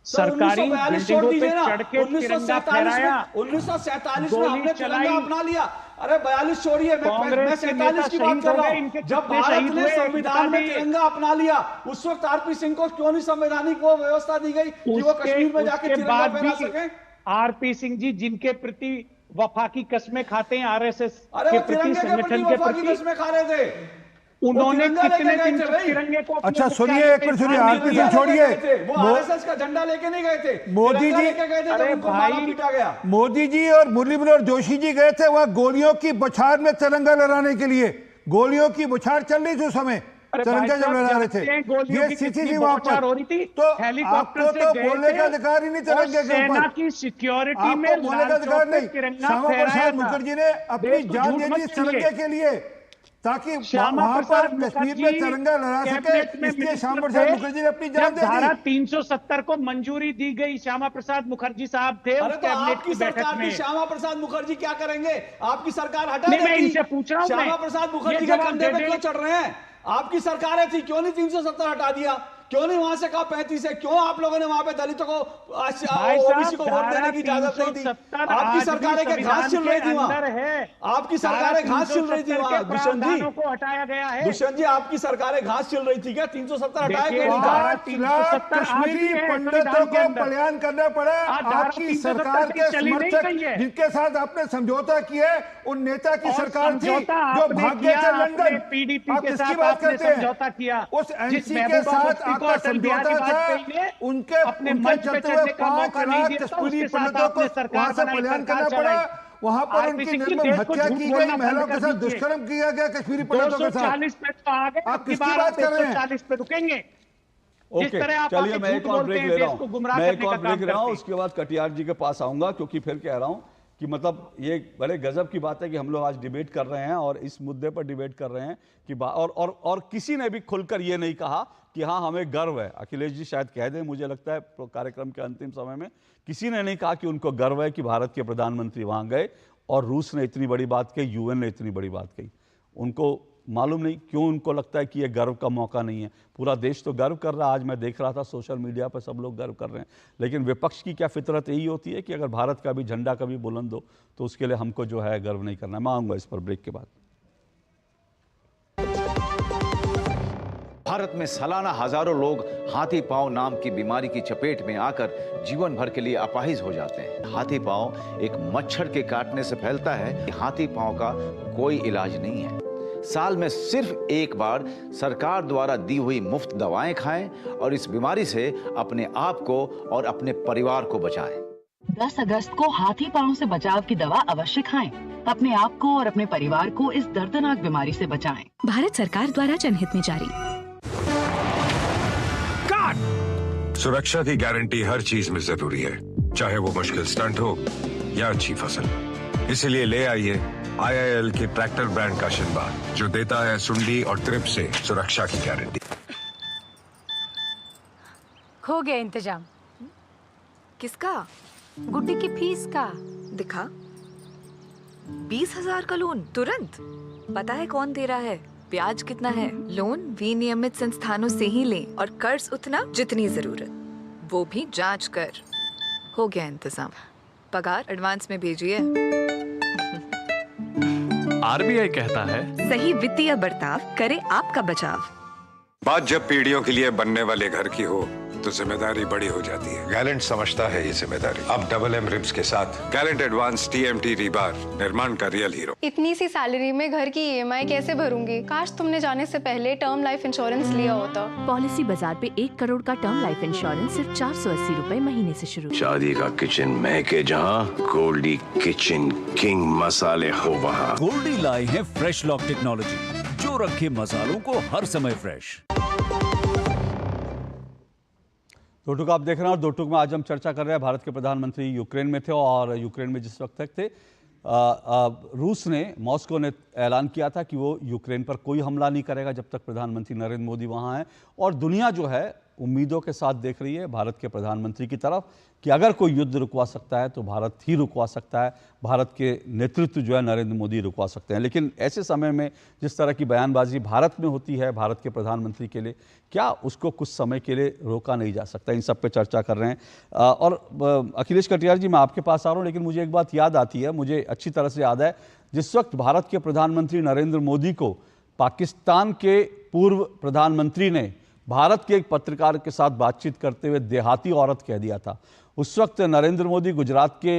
सरकारी बिल्डिंगों पे चढ़ के तिरंगा फहराया। 1947 में हमने तिरंगा अपना लिया। अरे 42 छोड़िए, मैं 47 की बात कर रहा हूं। जब भारत ने संविधान में तिरंगा अपना लिया, उस वक्त आरपी सिंह को क्यों नहीं संवैधानिक वो व्यवस्था दी गई कि वो कश्मीर में जाके तिरंगा फहरा सके? आरपी सिंह जी जिनके प्रति वफा की कस्में खाते हैं आरएसएस के प्रति, संगठन के प्रति कसमें खा रहे थे, उन्होंने कितने दिन तिरंगे को, अच्छा सुनिए, एक मिनट सुनिए, आरपी सिंह छोड़िए, वो आरएसएस का झंडा लेके नहीं गए थे, मोदी जी गए थे, उनको मारा पीटा गया। मोदी जी और मुरली मनोहर जोशी जी गए थे वहां गोलियों की बौछार में तिरंगा लहराने के लिए। गोलियों की बौछार चल रही थी उस समय, तिरंगा जब लहरा रहे थे, ये स्थिति थी वहां पर। हो रही थी तो आपको तो बोलने का अधिकार ही नहीं तिरंगे के ऊपर, की सिक्योरिटी में बोलने का अधिकार नहीं। श्यामा प्रसाद मुखर्जी ने अपनी जान दे दी तिरंगे के लिए ताकि वहां पर कश्मीर में तिरंगा लहरा सके, इसलिए श्यामा प्रसाद मुखर्जी ने अपनी जान दे दी। धारा 370 को मंजूरी दी गई, श्यामा प्रसाद मुखर्जी साहब थे उस कैबिनेट की बैठक में। श्यामा प्रसाद मुखर्जी क्या करेंगे? आपकी सरकार हटा देगी। मैं इनसे पूछ रहा हूं, श्यामा प्रसाद मुखर्जी के कंधे पे क्यों चढ़ रहे हैं? आपकी सरकारें थी, क्यों नहीं 370 हटा दिया? क्यों नहीं वहां से कहा 35 है? क्यों आप लोगों ने वहां पे दलितों को ओबीसी को वोट देने की इजाजत नहीं दी? आपकी सरकारें क्या घास छिल रही थी वहां? आपकी सरकारें घास छिल रही थी वहां दुष्यंत जी को हटाया गया है। दुष्यंत जी, आपकी सरकारें घास छिल रही थी क्या? 370 हटाया क्यों नहीं था? 5 लाख कश्मीरी पंडितों को बलिदान करना पड़ा। आपकी सरकार के समर्थक जिनके साथ आपने समझौता किया, उन नेता की सरकार थी जो भाग गए थे लंदन। पीडीपी आप के किसकी साथ बात आपने करते हैं? समझौता किया। उस एनसी के साथ आपका समझौता था। उनके अपने मंच पे चढ़ने का 5 मौका नहीं लाख दिया, कश्मीरी उसके साथ पंडितों को आपने सरकार वहां से बनाई, बलिदान सरकार करना पड़ा। चलाई। वहां पर आरपी उनकी सिंह जी, निर्मम देश को हत्या झूठ की बोलना गई, बंद महिलाओं के कर साथ दीजिए। दुष्कर्म किया गया कश्मीरी पंडितों के साथ। 240 पे तो आ गए, आप किसकी बात कर रहे हैं? 140 पे रुकेंगे। जिस ओके, तरह आप चलिए आके मैं एक झूठ और बोलते ब्रेक हैं, ले रहा देश को हूँ। गुमराह मैं करने एक और का काम ब्रेक ले रहा हूँ, करते हैं। उसके बाद कटियार जी के पास आऊंगा, क्योंकि फिर कह रहा हूँ कि मतलब ये बड़े गजब की बात है कि हम लोग आज डिबेट कर रहे हैं और इस मुद्दे पर डिबेट कर रहे हैं कि और किसी ने भी खुलकर ये नहीं कहा कि हाँ हमें गर्व है। अखिलेश जी शायद कह दें, मुझे लगता है कार्यक्रम के अंतिम समय में किसी ने नहीं कहा कि उनको गर्व है कि भारत के प्रधानमंत्री वहां गए और रूस ने इतनी बड़ी बात कही, यूएन ने इतनी बड़ी बात कही। उनको मालूम नहीं क्यों उनको लगता है कि ये गर्व का मौका नहीं है। पूरा देश तो गर्व कर रहा है। आज मैं देख रहा था सोशल मीडिया पर सब लोग गर्व कर रहे हैं, लेकिन विपक्ष की क्या फितरत यही होती है कि अगर भारत का भी झंडा कभी बुलंद हो तो उसके लिए हमको जो है गर्व नहीं करना। मैं आऊँगा इस पर ब्रेक के बाद। भारत में सालाना हजारों लोग हाथी पांव नाम की बीमारी की चपेट में आकर जीवन भर के लिए अपाहिज हो जाते हैं। हाथी पांव एक मच्छर के काटने से फैलता है। हाथी पांव का कोई इलाज नहीं है। साल में सिर्फ एक बार सरकार द्वारा दी हुई मुफ्त दवाएं खाएं और इस बीमारी से अपने आप को और अपने परिवार को बचाएं। 10 अगस्त को हाथी पांव से बचाव की दवा अवश्य खाएं। अपने आप को और अपने परिवार को इस दर्दनाक बीमारी से बचाएं। भारत सरकार द्वारा जनहित में जारी। सुरक्षा की गारंटी हर चीज में जरूरी है, चाहे वो मुश्किल स्टंट हो या अच्छी फसल। इसलिए ले आइए IIL के ट्रैक्टर ब्रांड का शिनबा, जो देता है सुंडी और ट्रिप से सुरक्षा की गारंटी। हो गया इंतजाम। किसका? गुड्डी की फीस का। दिखा। 20,000 का लोन तुरंत। पता है कौन दे रहा है, ब्याज कितना है? लोन विनियमित संस्थानों से ही लें और कर्ज उतना जितनी जरूरत, वो भी जांच कर। हो गया इंतजाम। पगार एडवांस में भेजिए। RBI कहता है सही वित्तीय बर्ताव करे आपका बचाव। बात जब पीढ़ियों के लिए बनने वाले घर की हो तो जिम्मेदारी बड़ी हो जाती है। गैलेंट समझता है ये जिम्मेदारी। अब MM रिब्स के साथ गैलेंट एडवांस TMT रीबार, निर्माण का रियल हीरो। इतनी सी सैलरी में घर की EMI कैसे भरूंगी? काश तुमने जाने से पहले टर्म लाइफ इंश्योरेंस लिया होता। पॉलिसी बाजार पे 1 करोड़ का टर्म लाइफ इंश्योरेंस सिर्फ 480 रुपए महीने से शुरू। शादी का किचन महके जहाँ, गोल्डी किचन किंग मसाले हो वहाँ। गोल्डी लाए हैं फ्रेश लॉक टेक्नोलॉजी, जो रखे मसालों को हर समय फ्रेश। दो टुक आप देख रहे हैं और दो टुक में आज हम चर्चा कर रहे हैं। भारत के प्रधानमंत्री यूक्रेन में थे और यूक्रेन में जिस वक्त तक थे रूस ने, मॉस्को ने ऐलान किया था कि वो यूक्रेन पर कोई हमला नहीं करेगा जब तक प्रधानमंत्री नरेंद्र मोदी वहाँ हैं। और दुनिया जो है उम्मीदों के साथ देख रही है भारत के प्रधानमंत्री की तरफ कि अगर कोई युद्ध रुकवा सकता है तो भारत ही रुकवा सकता है। भारत के नेतृत्व जो है नरेंद्र मोदी रुकवा सकते हैं। लेकिन ऐसे समय में जिस तरह की बयानबाजी भारत में होती है भारत के प्रधानमंत्री के लिए, क्या उसको कुछ समय के लिए रोका नहीं जा सकता? इन सब पे चर्चा कर रहे हैं। और अखिलेश कटियार जी, मैं आपके पास आ रहा हूँ, लेकिन मुझे एक बात याद आती है, मुझे अच्छी तरह से याद है जिस वक्त भारत के प्रधानमंत्री नरेंद्र मोदी को पाकिस्तान के पूर्व प्रधानमंत्री ने भारत के एक पत्रकार के साथ बातचीत करते हुए देहाती औरत कह दिया था। उस वक्त नरेंद्र मोदी गुजरात के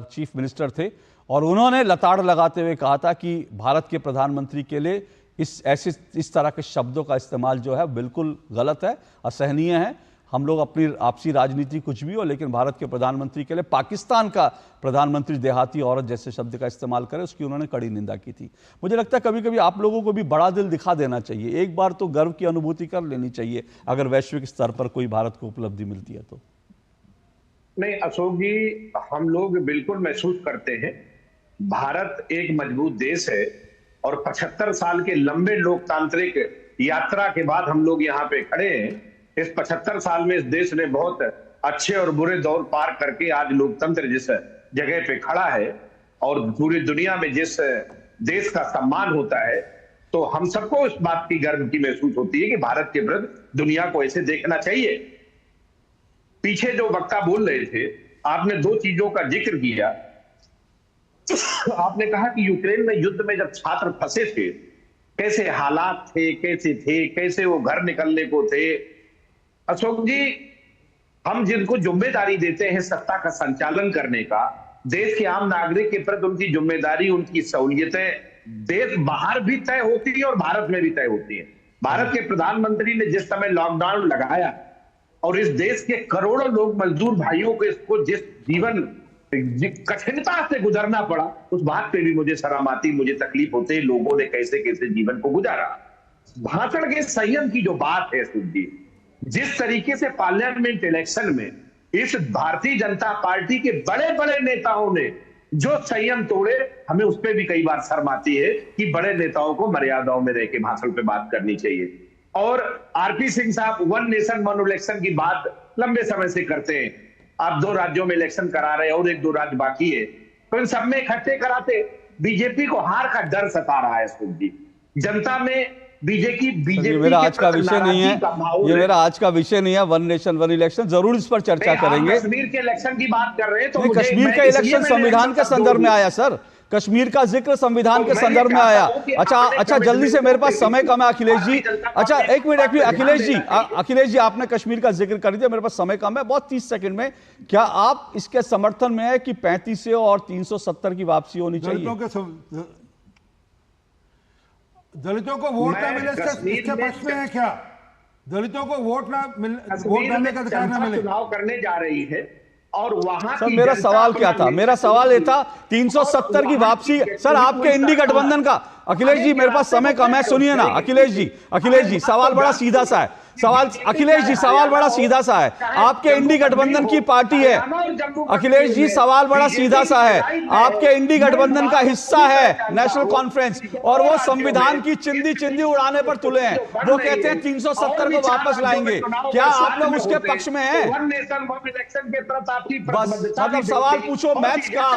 चीफ मिनिस्टर थे और उन्होंने लताड़ लगाते हुए कहा था कि भारत के प्रधानमंत्री के लिए इस तरह के शब्दों का इस्तेमाल जो है बिल्कुल गलत है, असहनीय है। हम लोग अपनी आपसी राजनीति कुछ भी हो, लेकिन भारत के प्रधानमंत्री के लिए पाकिस्तान का प्रधानमंत्री देहाती औरत जैसे शब्द का इस्तेमाल करे, उसकी उन्होंने कड़ी निंदा की थी। मुझे लगता है कभी कभी आप लोगों को भी बड़ा दिल दिखा देना चाहिए, एक बार तो गर्व की अनुभूति कर लेनी चाहिए अगर वैश्विक स्तर पर कोई भारत को उपलब्धि मिलती है तो। नहीं अशोक जी, हम लोग बिल्कुल महसूस करते हैं भारत एक मजबूत देश है और 75 साल के लंबे लोकतांत्रिक यात्रा के बाद हम लोग यहाँ पे खड़े हैं। इस 75 साल में इस देश ने बहुत अच्छे और बुरे दौर पार करके आज लोकतंत्र जिस जगह पे खड़ा है और पूरी दुनिया में जिस देश का सम्मान होता है तो हम सबको इस बात की गर्व की महसूस होती है कि भारत के प्रति दुनिया को ऐसे देखना चाहिए। पीछे जो वक्ता बोल रहे थे, आपने दो चीजों का जिक्र किया। आपने कहा कि यूक्रेन में युद्ध में जब छात्र फंसे थे, कैसे हालात थे, कैसे वो घर निकलने को थे। अशोक जी, हम जिनको जिम्मेदारी देते हैं सत्ता का संचालन करने का, देश के आम नागरिक के प्रति उनकी जिम्मेदारी, उनकी सहूलियतें देश बाहर भी तय होती है और भारत में भी तय होती है। भारत के प्रधानमंत्री ने जिस समय लॉकडाउन लगाया और इस देश के करोड़ों लोग मजदूर भाइयों को इसको जिस जीवन कठिनता से गुजरना पड़ा, उस बात पे भी मुझे शर्म आती, मुझे तकलीफ होती है लोगों ने कैसे कैसे जीवन को गुजारा। भाषण के संयम की जो बात है सुधी, जिस तरीके से पार्लियामेंट इलेक्शन में इस भारतीय जनता पार्टी के बड़े बड़े नेताओं ने जो संयम तोड़े, हमें उस पर भी कई बार शर्म आती है कि बड़े नेताओं को मर्यादाओं में रह के भाषण पे बात करनी चाहिए। और आरपी सिंह साहब वन नेशन वन इलेक्शन की बात लंबे समय से करते हैं। आप 2 राज्यों में इलेक्शन करा रहे हैं और 1-2 राज्य बाकी है, तो इन सब में इकट्ठे कराते। बीजेपी को हार का डर सता रहा है जी। जनता में बीजेपी मेरा आज का विषय नहीं है, ये मेरा आज का विषय नहीं है। वन नेशन वन इलेक्शन जरूर इस पर चर्चा करेंगे। कश्मीर के इलेक्शन की बात कर रहे हैं तो कश्मीर का इलेक्शन संविधान के संदर्भ में आया सर, कश्मीर का जिक्र संविधान के संदर्भ में आया। अच्छा जल्दी से, मेरे पास समय कम है अखिलेश जी। अच्छा एक मिनट अखिलेश जी, आपने कश्मीर का जिक्र कर दिया, मेरे पास समय कम है, बहुत 30 सेकंड में। क्या आप इसके समर्थन में है कि 3500 और 370 की वापसी होनी चाहिए? दलितों को वोट ना मिले इसके पक्ष में है क्या? दलितों को वोट डालने का अधिकार ना मिले? चुनाव करने जा रही है और वहां सर मेरा सवाल क्या था? मेरा सवाल ये था 370 की वापसी। सर आपके इंडी गठबंधन का, अखिलेश जी मेरे पास समय कम है, सुनिए ना अखिलेश जी सवाल बड़ा सीधा सा है। अखिलेश जी सवाल बड़ा सीधा सा है। आपके इंडी गठबंधन की पार्टी है अखिलेश जी, सवाल बड़ा सीधा सा है। आपके इंडी गठबंधन का हिस्सा है नेशनल कॉन्फ्रेंस, और वो संविधान की चिंदी उड़ाने पर तुले हैं। वो कहते हैं 370 को वापस लाएंगे। क्या आप लोग उसके पक्ष में हैं? बस मतलब सवाल पूछो मैथ्स का,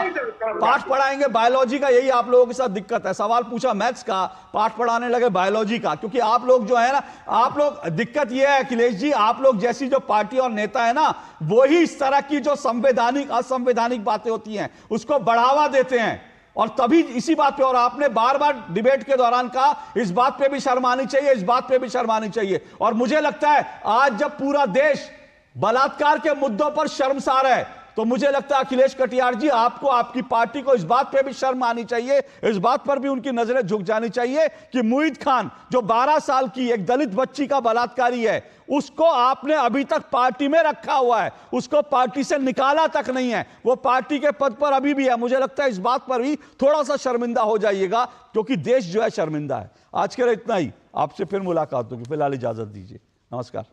पाठ पढ़ाएंगे बायोलॉजी का, यही आप लोगों के साथ दिक्कत है। सवाल पूछा मैथ्स का, पाठ पढ़ाने लगे बायोलॉजी का। क्योंकि आप लोग जो है ना, आप लोग दिक्कत ये है अखिलेश जी, आप लोग जैसी जो पार्टी और नेता है ना, वो ही इस तरह की जो संवैधानिक असंवैधानिक बातें होती हैं उसको बढ़ावा देते हैं। और तभी इसी बात पे, और आपने बार बार डिबेट के दौरान कहा इस बात पे भी शर्म आनी चाहिए, इस बात पे भी शर्म आनी चाहिए। और मुझे लगता है आज जब पूरा देश बलात्कार के मुद्दों पर शर्मसार है, तो मुझे लगता है अखिलेश कटियार जी, आपको, आपकी पार्टी को इस बात पे भी शर्म आनी चाहिए, इस बात पर भी उनकी नजरें झुक जानी चाहिए कि मुईद खान जो 12 साल की एक दलित बच्ची का बलात्कारी है, उसको आपने अभी तक पार्टी में रखा हुआ है, उसको पार्टी से निकाला तक नहीं है, वो पार्टी के पद पर अभी भी है। मुझे लगता है इस बात पर भी थोड़ा सा शर्मिंदा हो जाइएगा, क्योंकि देश जो है शर्मिंदा है। आज के लिए इतना ही, आपसे फिर मुलाकात होगी, फिलहाल इजाजत दीजिए, नमस्कार।